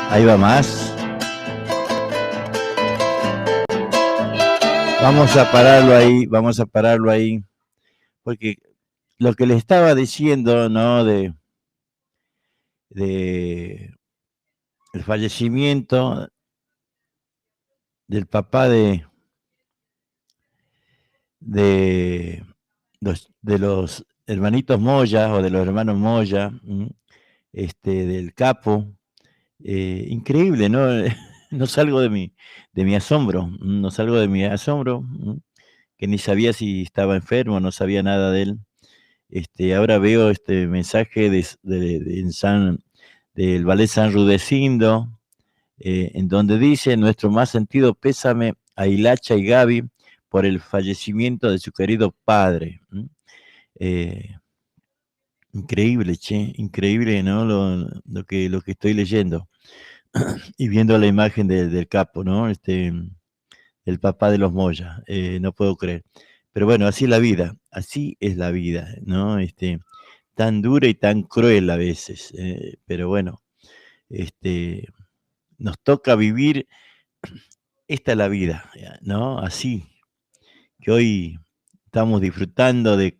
Ahí va más. Vamos a pararlo ahí, porque lo que le estaba diciendo, ¿no? De el fallecimiento del papá de los hermanitos Moya, o de los hermanos Moya, del capo, increíble, ¿no? No salgo de mi asombro, que ni sabía si estaba enfermo, no sabía nada de él. Ahora veo este mensaje del Ballet San Rudecindo, en donde dice: nuestro más sentido pésame a Hilacha y Gaby por el fallecimiento de su querido padre. Increíble, increíble, ¿no? Lo que estoy leyendo y viendo la imagen del capo, ¿no? El papá de los Moya, no puedo creer. Pero bueno, así es la vida, ¿no? Tan dura y tan cruel a veces, pero bueno, nos toca vivir, esta es la vida, ¿no? Así, que hoy estamos disfrutando de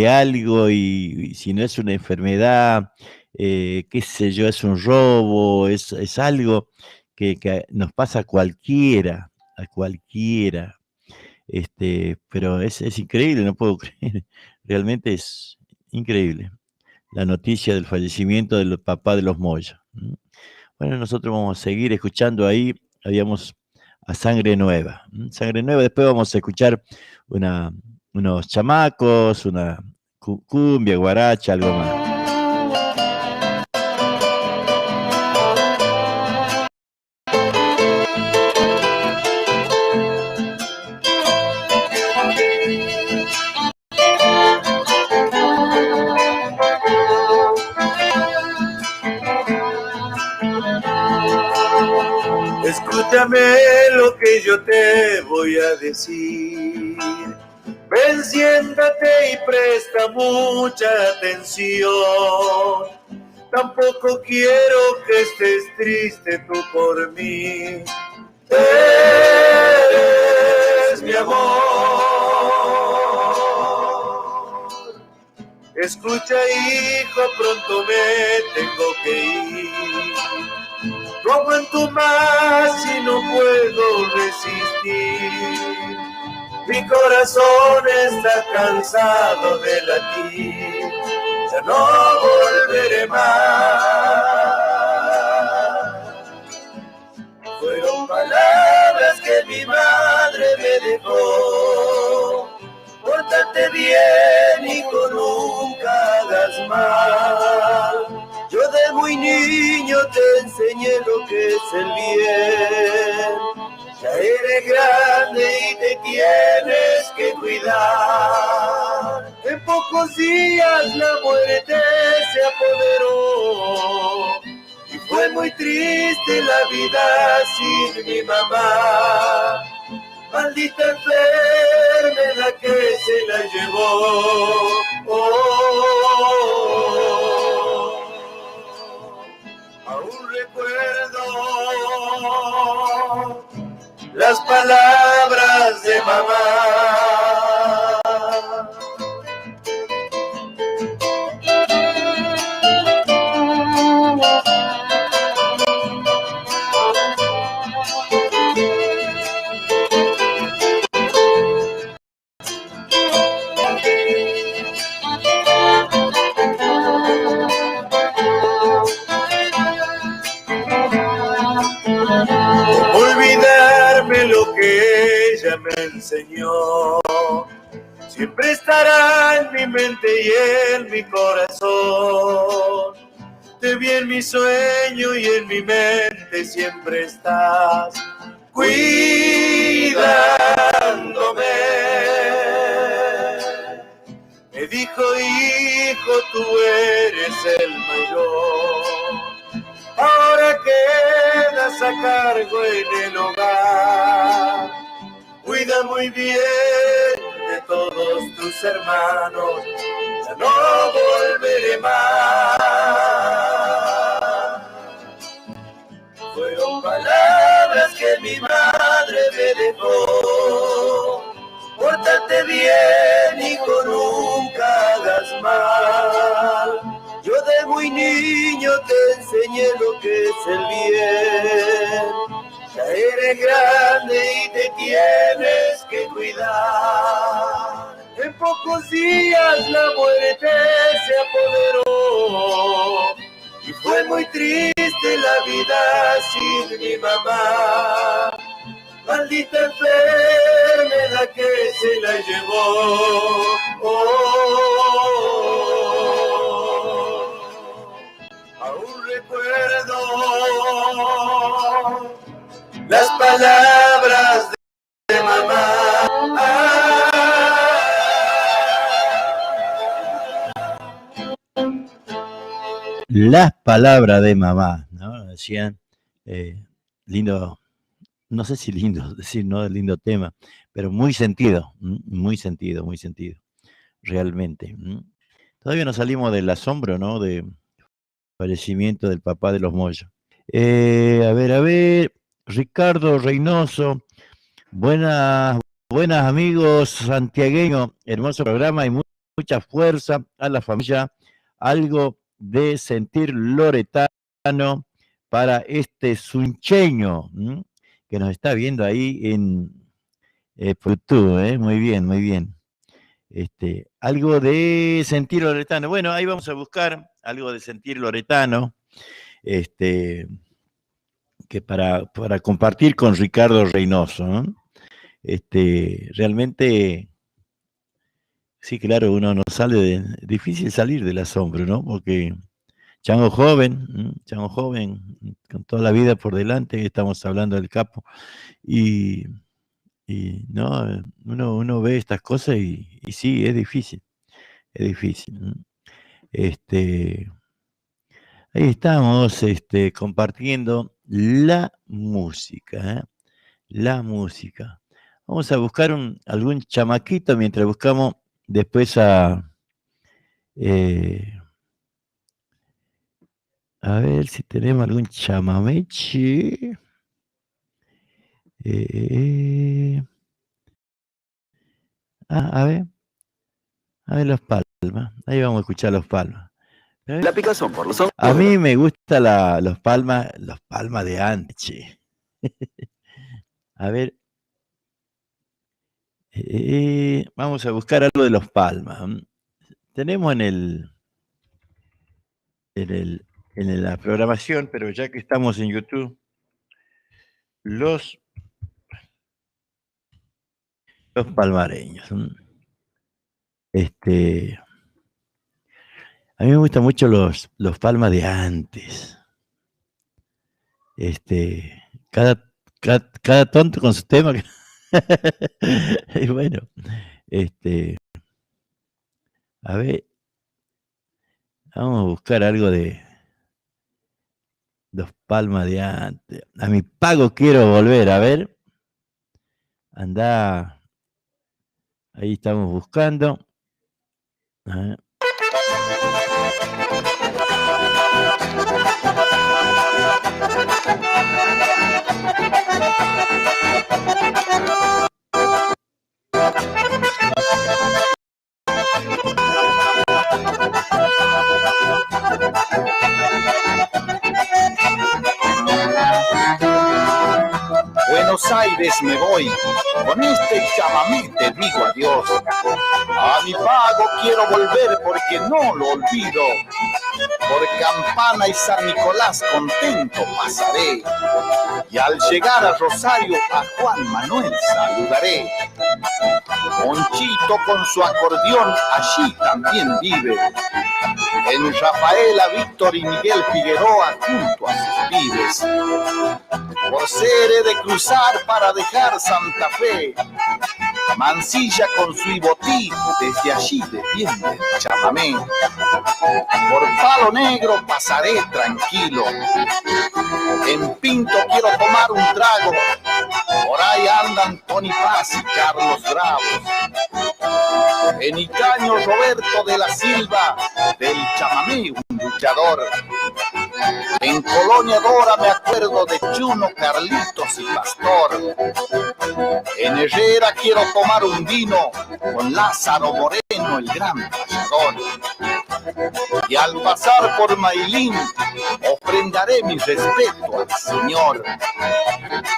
algo, y si no es una enfermedad, qué sé yo, es un robo, es algo que nos pasa a cualquiera, pero es increíble, no puedo creer, realmente es increíble la noticia del fallecimiento del papá de los Moya. Bueno, nosotros vamos a seguir escuchando ahí, habíamos a Sangre Nueva, después vamos a escuchar unos chamacos, una cumbia, guaracha, algo más. Escúchame lo que yo te voy a decir. Ven, siéntate y presta mucha atención. Tampoco quiero que estés triste tú por mí. Eres mi amor. Escucha, hijo, pronto me tengo que ir. Como en tu más y no puedo resistir. Mi corazón está cansado de latir. Ya no volveré más. Fueron palabras que mi madre me dejó. Por pórtate bien, hijo, nunca hagas mal. Yo de muy niño te enseñé lo que es el bien. Ya eres grande y te tienes que cuidar. En pocos días la muerte se apoderó y fue muy triste la vida sin mi mamá. Maldita enfermedad que se la llevó. Aún recuerdo las palabras de mamá. Olvidarme lo que ella me enseñó, siempre estará en mi mente y en mi corazón. Te vi en mi sueño y en mi mente siempre estás cuidándome. Me dijo, hijo, tú eres el mayor. Ahora quedas a cargo en el hogar. Cuida muy bien de todos tus hermanos. Ya no volveré más. Fueron palabras que mi madre me dejó. Pórtate bien, hijo, nunca hagas mal. Yo de muy niño te enseñé lo que es el bien. Ya eres grande y te tienes que cuidar. En pocos días la muerte se apoderó y fue muy triste la vida sin mi mamá. Maldita enfermedad que se la llevó. Aún recuerdo las palabras de mamá. Las palabras de mamá, ¿no? Decían, lindo, no sé si lindo decir, no, lindo tema, pero muy sentido, realmente. Todavía no salimos del asombro, ¿no? De fallecimiento del papá de los Moyos. A ver, Ricardo Reynoso, buenas amigos santiagueños, hermoso programa y mucha fuerza a la familia, algo de sentir loretano para este suncheño que nos está viendo ahí en YouTube, muy bien. Algo de sentir loretano. Bueno, ahí vamos a buscar algo de sentir loretano, que para compartir con Ricardo Reynoso, ¿no? Realmente, sí, claro, uno no difícil salir del asombro, ¿no? Porque chango joven, con toda la vida por delante, estamos hablando del capo, y no, uno ve estas cosas y sí, es difícil. Ahí estamos compartiendo la música, la música. Vamos a buscar algún chamaquito mientras buscamos después a ver si tenemos algún chamameche. A ver los Palmas. Ahí vamos a escuchar los Palmas. La picazón por los ojos. A mí me gusta los Palmas de antes, che. A ver. Vamos a buscar algo de los Palmas. Tenemos en la programación, pero ya que estamos en YouTube, los palmareños. A mí me gustan mucho los palmas de antes. Cada tonto con su tema. Y bueno, a ver, vamos a buscar algo de los palmas de antes. A mi pago quiero volver, a ver. Anda, ahí estamos buscando. A ver. Buenos Aires me voy, con este chamamé te digo adiós. A mi pago quiero volver porque no lo olvido. Por Campana y San Nicolás contento pasaré. Y al llegar a Rosario a Juan Manuel saludaré. Monchito con su acordeón allí también vive. En Rafaela, Víctor y Miguel Figueroa junto a sus pibes. Por ser he de cruzar para dejar Santa Fe. Mansilla con su ibotí, desde allí defiende el chamamé. Por Palo Negro pasaré tranquilo. En Pinto quiero tomar un trago. Por ahí andan Tony Paz y Carlos Bravos. En Icaño Roberto de la Silva, del chamamé un luchador. En Colonia Dora me acuerdo de Chuno, Carlitos y Pastor. En Herrera quiero tomar un vino con Lázaro Moreno, el gran payador. Y al pasar por Mailín ofrendaré mi respeto al Señor.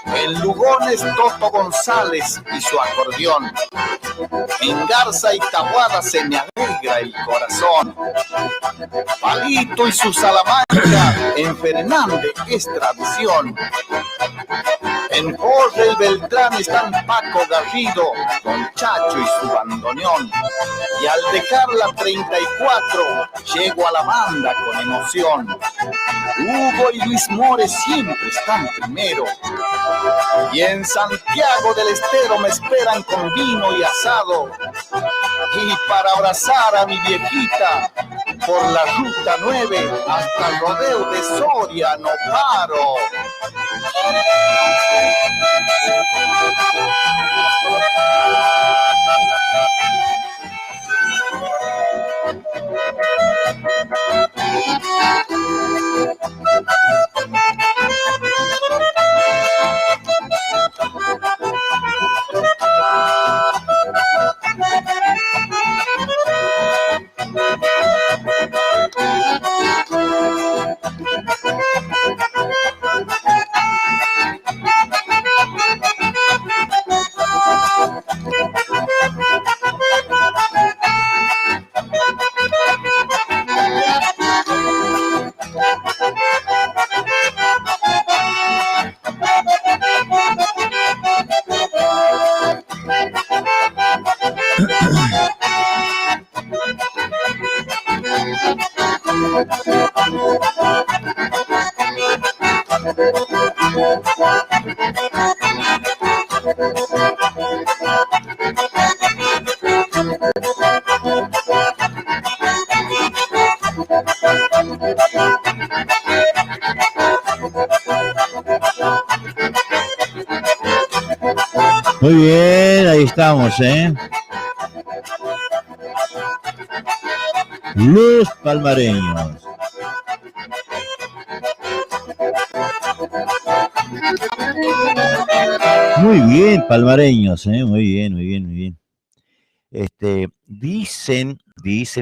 En Lugones Toto González y su acordeón. En Garza y Tahuada se me alegra el corazón. Palito y su Salamanca en Fernández es tradición. En Jorge el Beltrán están Paco Garrido con Chacho y su bandoneón. Y al dejar la 34 llego a la banda con emoción. Hugo y Luis Mores siempre están primero. Y en Santiago del Estero me esperan con vino y asado. Y para abrazar a mi viejita por la ruta 9 hasta el rodeo de Soria no paro. Muy bien, ahí estamos, Los palmareños. Muy bien, palmareños, muy bien, muy bien, muy bien. Dicen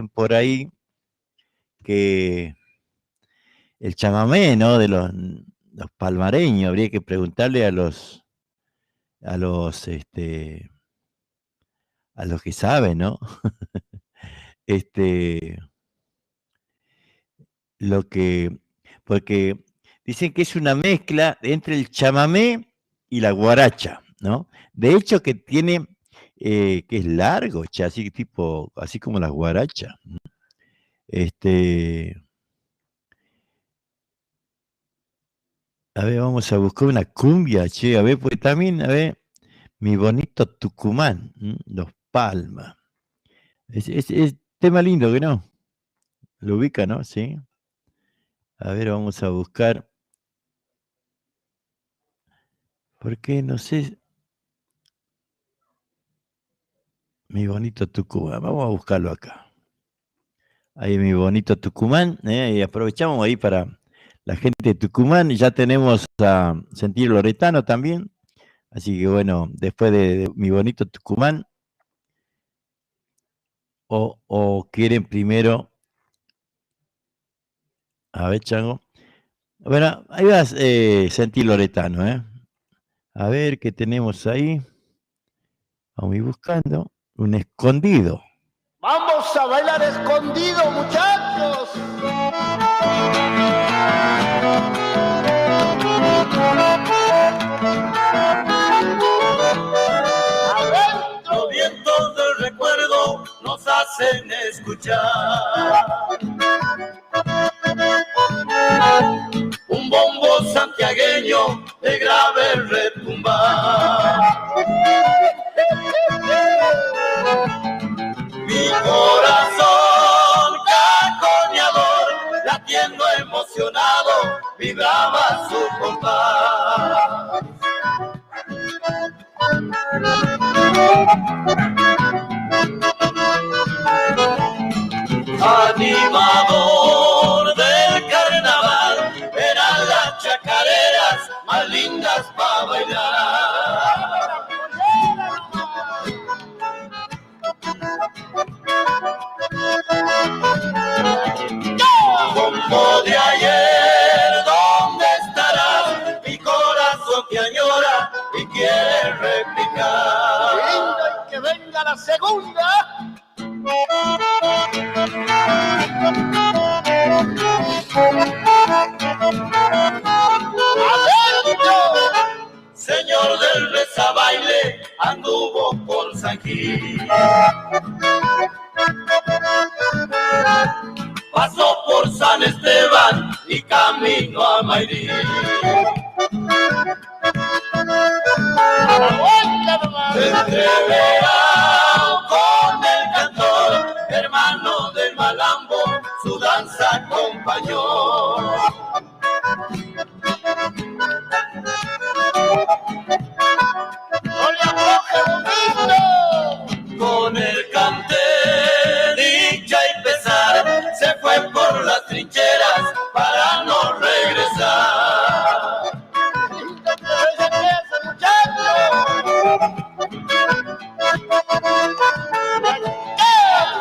por ahí que el chamamé, ¿no? De los palmareños, habría que preguntarle a los que saben, ¿no? Porque dicen que es una mezcla entre el chamamé y la guaracha, ¿no? De hecho que tiene que es largo, che, así tipo, así como las guarachas. A ver, vamos a buscar una cumbia, che, a ver, pues también, a ver, mi bonito Tucumán, Los Palmas. Es tema lindo, ¿que no? Lo ubica, ¿no? Sí. A ver, vamos a buscar. Porque no sé. Mi bonito Tucumán. Vamos a buscarlo acá. Ahí mi bonito Tucumán. Y aprovechamos ahí para la gente de Tucumán. Y ya tenemos a Sentir Loretano también. Así que bueno, después de mi bonito Tucumán. O quieren primero. A ver, Chango. Bueno, ahí vas, Sentir Loretano, ¿eh? A ver qué tenemos ahí. Vamos a ir buscando un escondido. Vamos a bailar escondido, muchachos. Los vientos del recuerdo nos hacen escuchar un bombo santiagueño de grave retumbar. Mi corazón cajoneador, latiendo emocionado, vibraba su compás. Animador del carnaval, eran las chacareras más lindas para bailar. Como de ayer, ¿dónde estarás? Mi corazón te añora y quiere replicar. Venga, y que venga la segunda. Señor del rezabaile, anduvo por San Gil. Pasó por San Esteban y camino a Mayrí. Se entreveró con el cantor, hermano del malambo, su danza acompañó. ¡No le afloje, bonito! Con el cante, dicha y pesar, se fue por las trincheras para no regresar.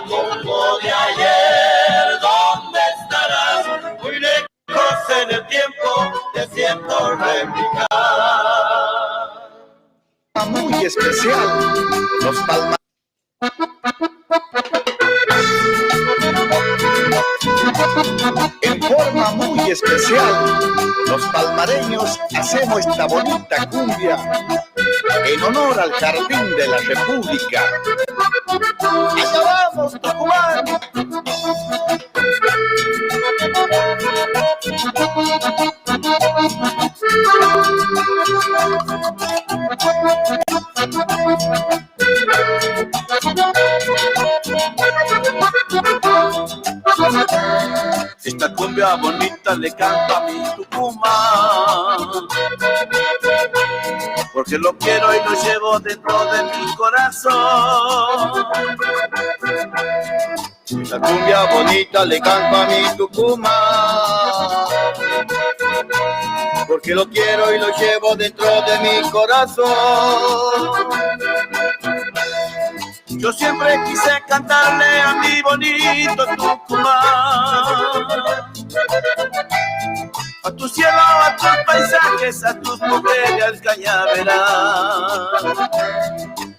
Como de ayer, ¿dónde estarás? Muy lejos en el tiempo, te siento replicar. Muy especial, los palmas. En forma muy especial, los palmareños hacemos esta bonita cumbia en honor al Jardín de la República. ¡Allá vamos, Tucumán! Esta cumbia bonita le canto a mi Tucumán, porque lo quiero y lo llevo dentro de mi corazón. Esta cumbia bonita le canto a mi Tucumán, porque lo quiero y lo llevo dentro de mi corazón. Yo siempre quise cantarle a mi bonito Tucumán, a tu cielo, a tus paisajes, a tus mujeres, al cañaveral.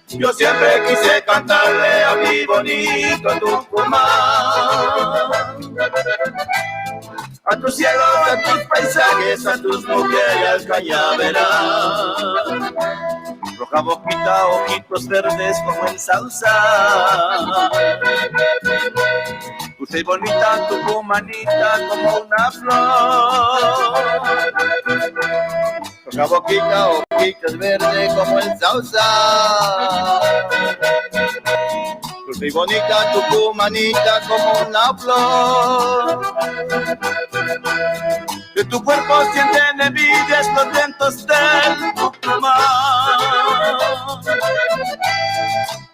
Yo siempre quise cantarle a mi bonito Tucumán, a tu cielo, a tus paisajes, a tus mujeres, al cañaveral. roja boquita, ojitos verdes como el sausa. Dulce y bonita, tu humanita como una flor. Roja boquita, ojitos verdes como el sausa. Dulce y bonita, tu humanita como una flor. De tu cuerpo sienten envidias los vientos del Tucumán.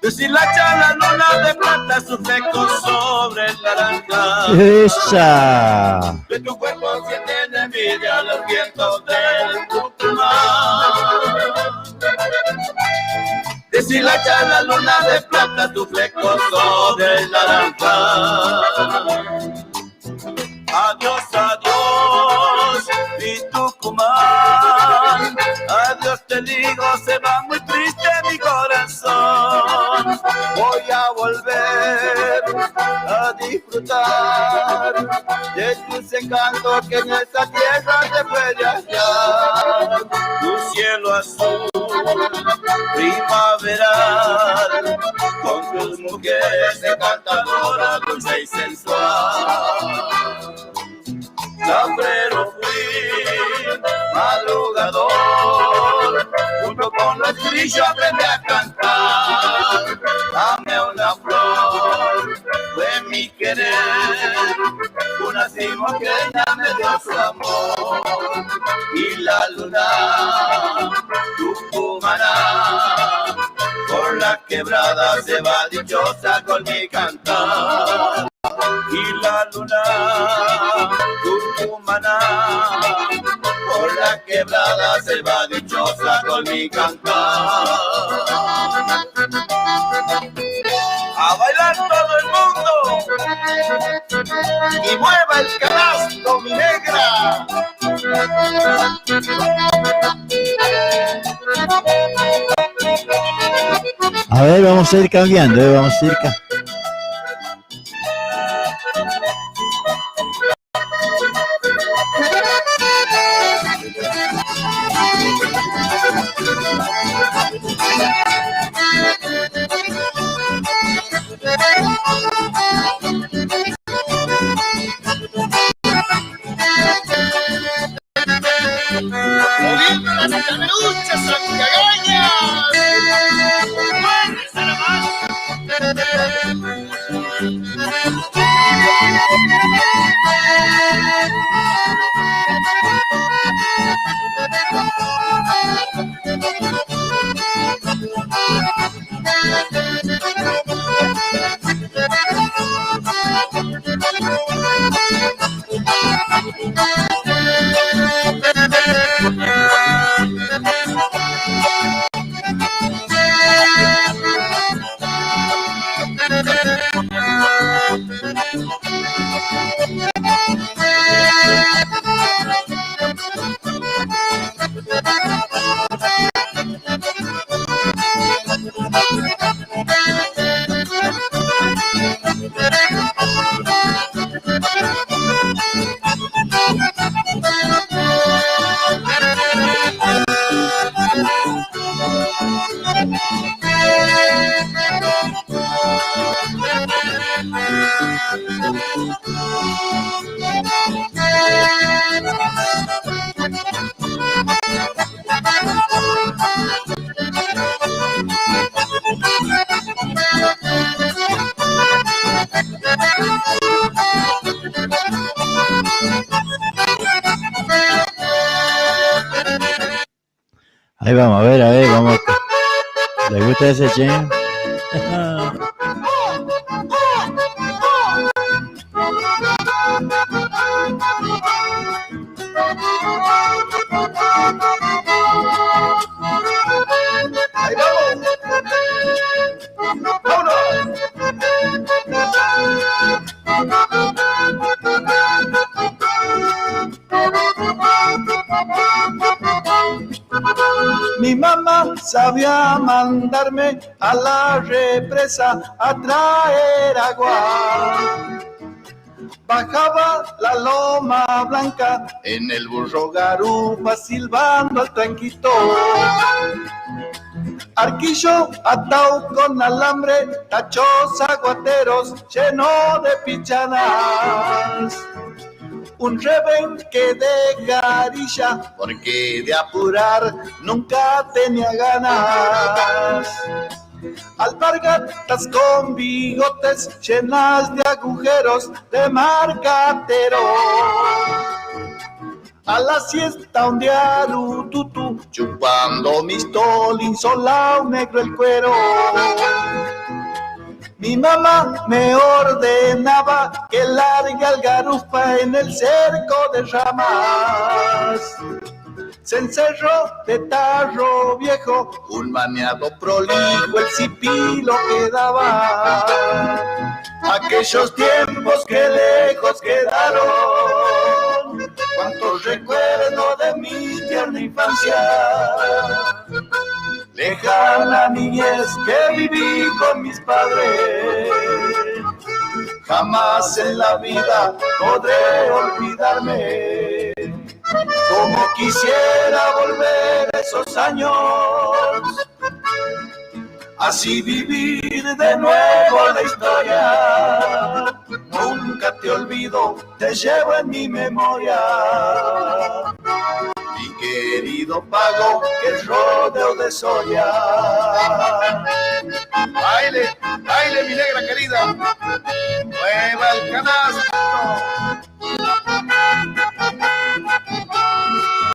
Deshilacha la luna de plata su fleco sobre el naranja. ¡Esa! De tu cuerpo sienten envidia los vientos del Tucumán. Deshilacha la luna de plata tu fleco sobre el naranja. Adiós, adiós, mi Tucumán. Adiós te digo, se va muy triste mi corazón. Voy a volver a disfrutar de tus encantos que en esta tierra te puede hallar. Tu cielo azul, primaveral, con tus mujeres encantadora, dulce y sensual. Lambrero fui, madrugador, junto con los grillos aprendí a cantar. Dame una flor, fue mi querer, una cimoqueña me dio su amor. Y la luna, tucumana, por la quebrada se va dichosa con mi cantar. Y la luna tucumana por la quebrada se va dichosa con mi cantar. A bailar todo el mundo y mueva el canasto, mi negra. A ver, vamos a ir cambiando, vamos a ir cambiando. Ahí vamos, a ver, vamos. ¿Le gusta ese chen? Ahí vamos. Mi mamá sabía mandarme a la represa a traer agua. Bajaba la loma blanca en el burro garufa silbando al tranquito. Arquillo atado con alambre, tachos aguateros lleno de pichanas. Un rebenque de garilla, porque de apurar nunca tenía ganas. Alpargatas con bigotes llenas de agujeros de marcatero. A la siesta un diarututu, chupando mis tolins, solao negro el cuero. Mi mamá me ordenaba que largue algarufa en el cerco de ramas. Se encerró de tarro viejo, un maniado prolijo, el cipilo quedaba. Aquellos tiempos que lejos quedaron, cuántos recuerdos de mi tierna infancia. Lejana niñez que viví con mis padres, jamás en la vida podré olvidarme. Como quisiera volver a esos años, así vivir de nuevo la historia. Nunca te olvido, te llevo en mi memoria. Mi querido Pago, que es rodeo de Soria. Baile, baile mi negra querida, mueva el canastro.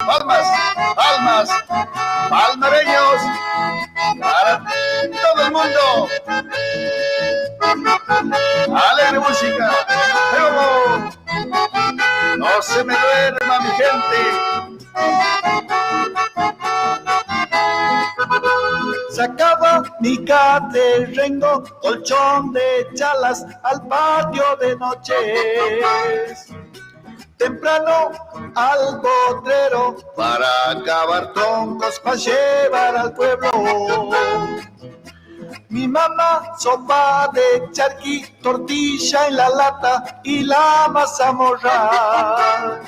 Palmas, palmas, palmareños, para todo el mundo. Alegre música, pero no se me duerma mi gente. Sacaba mi caterrengo, colchón de chalas al patio de noches. Temprano al potrero para cavar troncos para llevar al pueblo. Mi mamá sopa de charqui, tortilla en la lata y la mazamorra.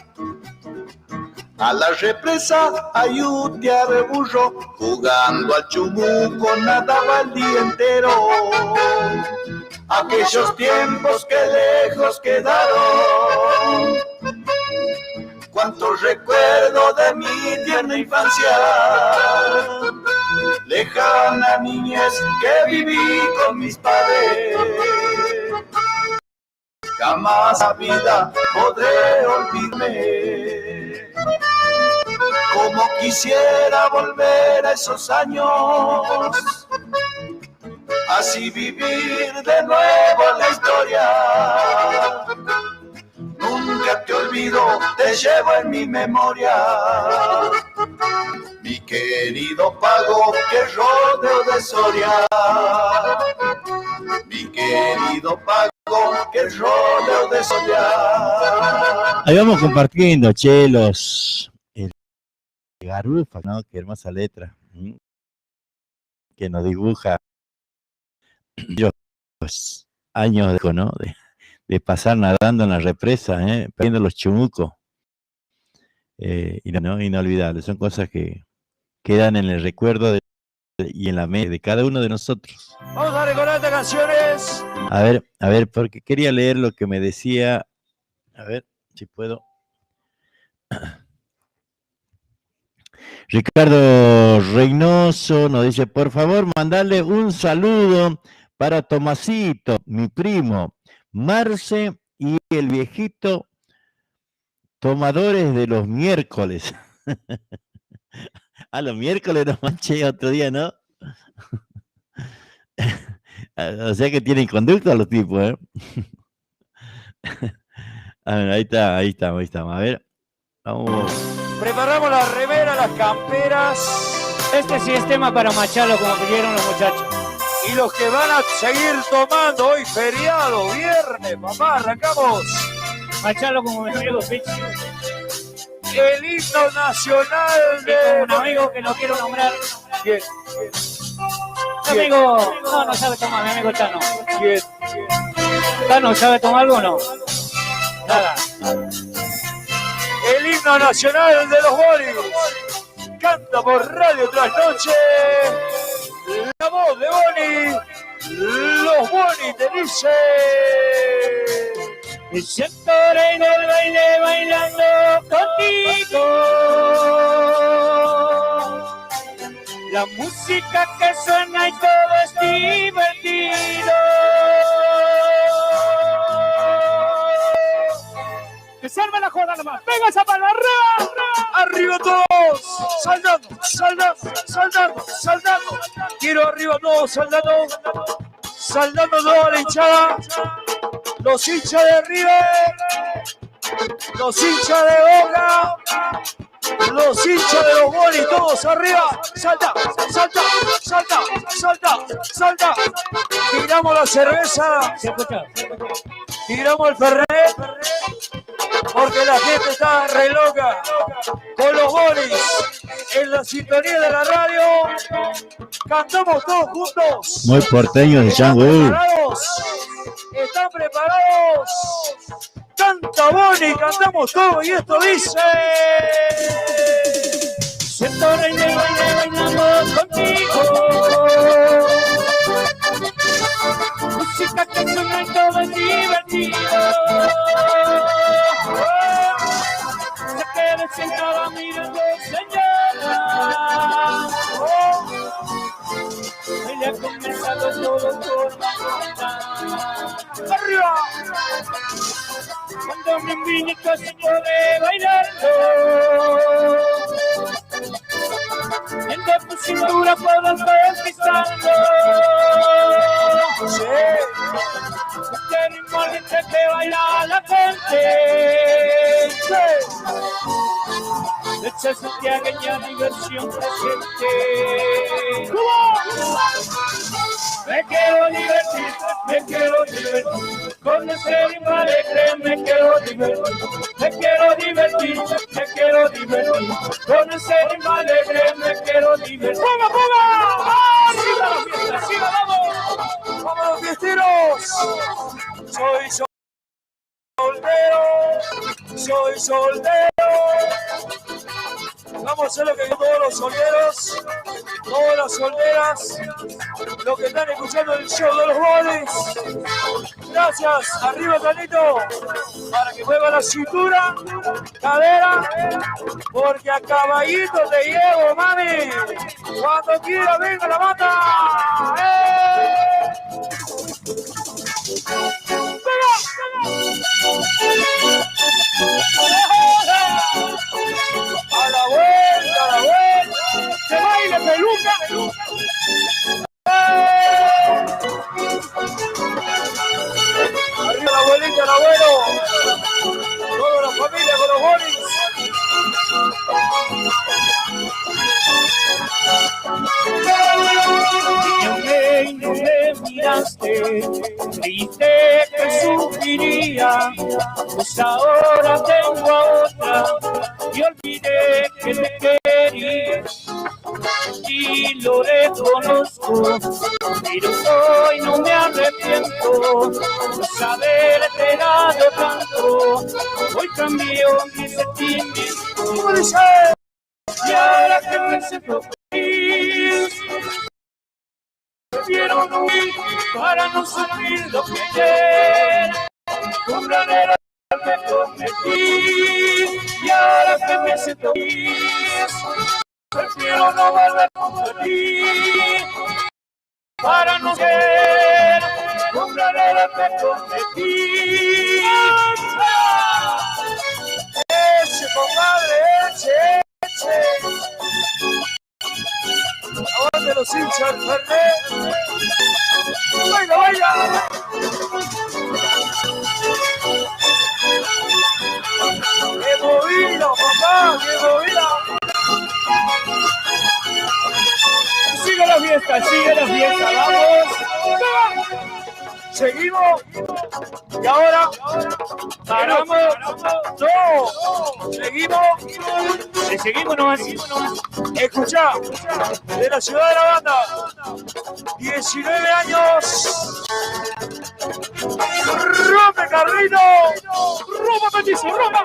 A la represa a yutear burro, jugando al chumuco nadaba el día entero. Aquellos tiempos que lejos quedaron, cuántos recuerdos de mi tierna infancia. Lejana niñez que viví con mis padres, jamás la vida podré olvidarme. Como quisiera volver a esos años, así vivir de nuevo la historia. Nunca te olvido, te llevo en mi memoria. Mi querido Pago, que es rodeo de Soria. Mi querido Pago, que es rodeo de Soria. Ahí vamos compartiendo, chelos. El garufa, ¿no? Qué hermosa letra. Que nos dibuja los años de, ¿no? de pasar nadando en la represa, perdiendo los chumucos. Y no, inolvidables. Son cosas que quedan en el recuerdo y en la mente de cada uno de nosotros. Vamos a recordar estas canciones. A ver, porque quería leer lo que me decía. A ver, si puedo. Ricardo Reynoso nos dice, por favor, mandarle un saludo para Tomasito, mi primo, Marce y el viejito tomadores de los miércoles. A los miércoles no manché otro día, ¿no? O sea que tienen conducta los tipos, ¿eh? A ver, ahí estamos. A ver, vamos. Preparamos la remera, las camperas. Este sí es tema para macharlo como pidieron los muchachos. Y los que van a seguir tomando hoy feriado, viernes, papá, arrancamos. Macharlo como me amigo Pichi. El himno nacional de... un amigo que lo quiero nombrar. ¿Quién? Mi amigo... No sabe tomar, mi amigo Tano. ¿Quién? ¿Tano sabe tomar algo o no? Nada. El himno nacional de los Boris. Canta por Radio Trasnoche. La voz de Boni, los Boni te dice. Me siento en el baile bailando contigo. La música que suena y todo es divertido. Que se arme la joda nomás. Venga esa palma, arriba, arriba todos, saltando, saltando, saltando, saltando. Quiero arriba todos, saltando, saltando toda la hinchada. Los hinchas de River, los hinchas de Boca, los hinchas de los Boni, todos arriba. Salta, salta, salta, salta, salta. Tiramos la cerveza, tiramos el Fernet, porque la gente está re loca con los Bonis en la sintonía de la radio. Cantamos todos juntos. Muy porteño de chango. ¿Están preparados? Canta Boni, cantamos todo y esto dice. Siento en el baile bailando contigo. Música que suena y todo es divertido. Se queda sentada mirando, señora. Hoy ha comenzado todo por la ¡arriba! Cuando me invito a señores bailando, entre tu cintura puedo estar pisando. Sí. Este ritmo lento que baila la gente. Sí. Esa santiagueña diversión presente. Me quiero divertir, con ese ritmo alegre me quiero divertir, con ese ritmo alegre me quiero divertir. ¡Ponga, ponga! ¡Arriba la fiesta, arriba, vamos! ¡Vamos los fiesteros! Soy soltero. Vamos a hacer lo que todos los solteros, todas las solteras, los que están escuchando el show de los Bonis. Gracias, arriba Tanito, para que mueva la cintura, cadera, porque a caballito te llevo, mami. Cuando quiera, venga la mata. A la vuelta, que baile peluca. Arriba la abuelita, el abuelo, toda la familia con los Bonis. Y no me miraste, creíste que sufriría, pues ahora tengo a otra y olvidé que te quería. Y lo reconozco, pero hoy no me arrepiento de haberte dado tanto. Hoy cambió mi sentimiento. Y ahora que me siento feliz, prefiero no huir para no sufrir lo que ayer un granero me prometí. Y ahora que me siento feliz, prefiero no volver a sufrir para no ser un granero me prometí. Eche, compadre, eche. Aguante los hinchas, el Fernet. ¡Baila, baila! ¡Qué movida, papá! ¡Qué movida! Sigue la fiesta, vamos. Seguimos. Y ahora paramos. No. Seguimos nomás. Escuchá. De la ciudad de la banda. 19 años. ¡Rompe, Carlito! ¡Roma, Peticio, Roma!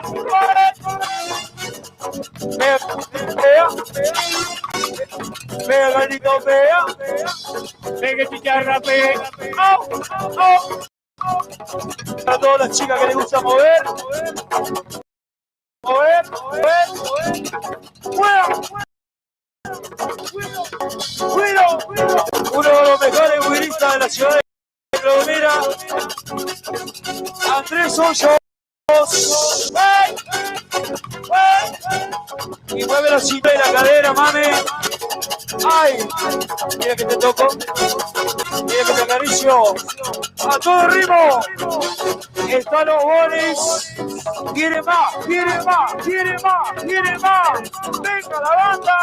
Pega, Carlito, pega. Pegue chicharra, pega. ¡Au! ¡Au! A todas las chicas que les gusta mover. Mover. ¡Fuera! ¡Cuido! Uno de los mejores huiristas de la ciudad de Clodomira. Andrés Hoyos. ¡Ey! Y mueve la cinta y la cadera, mami. ¡Ay! Mira que te toco. Mira que te acaricio. A todo ritmo. Están los goles. Quiere más. Venga la banda.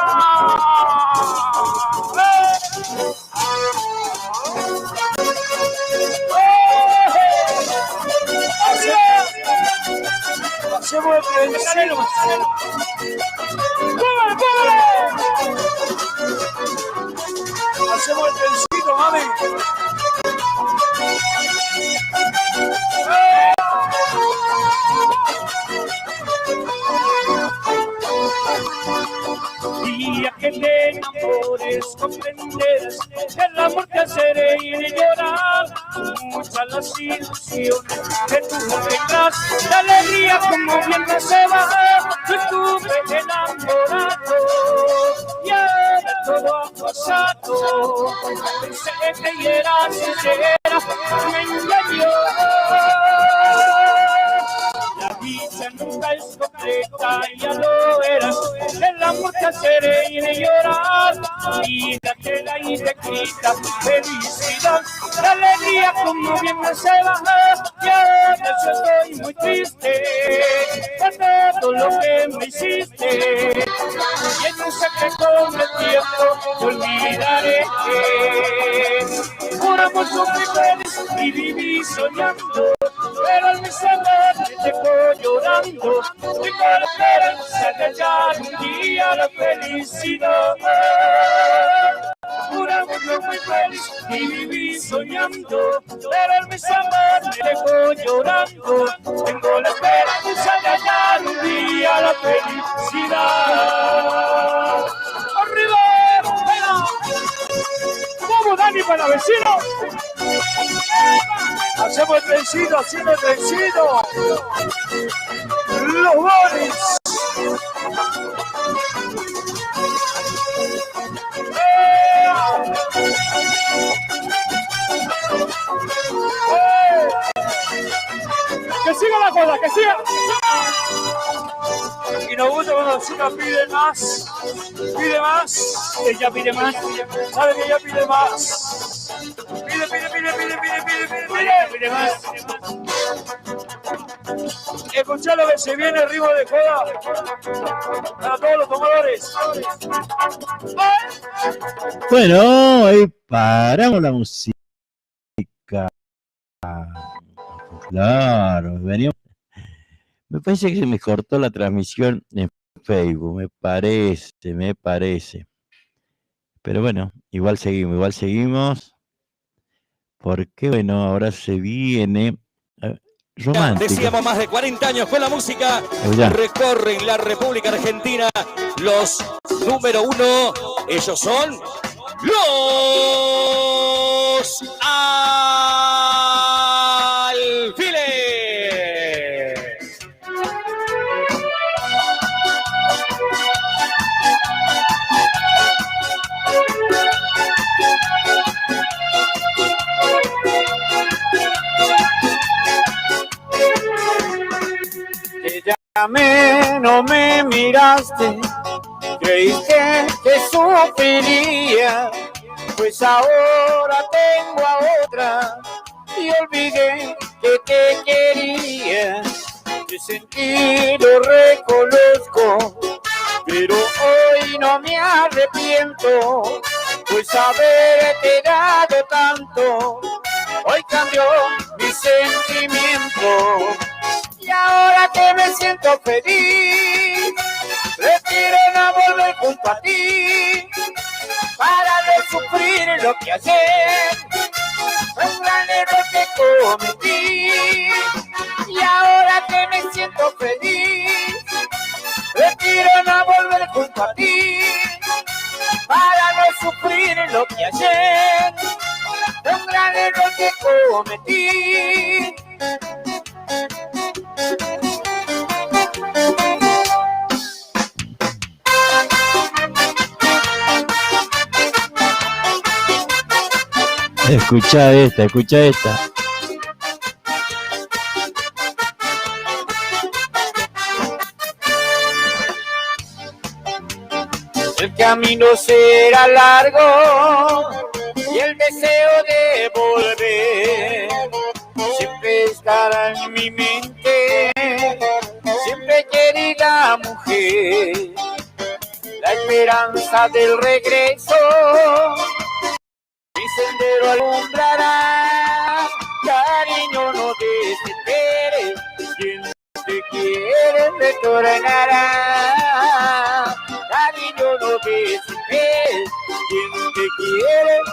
Hacemos el trencito. Hacemos el trencito, mami. Día que te enamores, comprenderás que el amor te hace reír y llorar. Muchas las ilusiones que tú tendrás, la alegría como viento se va. Yo estuve enamorado y ahora todo ha pasado. Pensé que eras sincera, me engañó. La dicha nunca es completa, ya lo eras. El amor te hace reír y llorar. Vida que la hice escrita, felicidad, la alegría como bien me se va. Y ahora yo estoy muy triste por todo lo que me hiciste. Y en un secreto del tiempo te olvidaré. Juramos muy feliz y viví soñando, pero al mis amores te dejó llorando. Y con la esperanza de hallar un día la felicidad. Juramos muy feliz y viví soñando, pero al mis amores te dejó llorando. Tengo la esperanza de hallar un día la felicidad. ¡Arriba! ¡Venga! ¡Vamos, Dani, para vecinos! Hacemos el trencito. Los goles. Que siga la cosa, que siga. Y nos gusta cuando la chica pide más. Ella pide más. Sabe que ella pide más. Pide más. Escuchá lo que se viene, ritmo de joda para todos los tomadores. Bueno, ahí paramos la música. Claro, veníamos. Me parece que se me cortó la transmisión en Facebook, me parece. Pero bueno, igual seguimos. Porque bueno, ahora se viene romántico. Decíamos más de 40 años con la música. Recorren la República Argentina los número 1. Ellos son los Alfiles. No me miraste, creíste que sufriría, pues ahora tengo a otra y olvidé que te quería. De sentido reconozco, pero hoy no me arrepiento, pues haberte dado tanto, hoy cambió mi sentimiento. Y ahora que me siento feliz, prefiero no volver junto a ti, para no sufrir lo que ayer fue un gran error que cometí. Y ahora que me siento feliz, prefiero no volver junto a ti, para no prometí. Escucha esta, escucha esta. El camino será largo y el deseo de volver siempre estará en mi mente. Siempre querida mujer, la esperanza del regreso mi sendero alumbrará. Cariño, no desesperes, quien te quiere retornará. Cariño, no desesperes, quien te quiere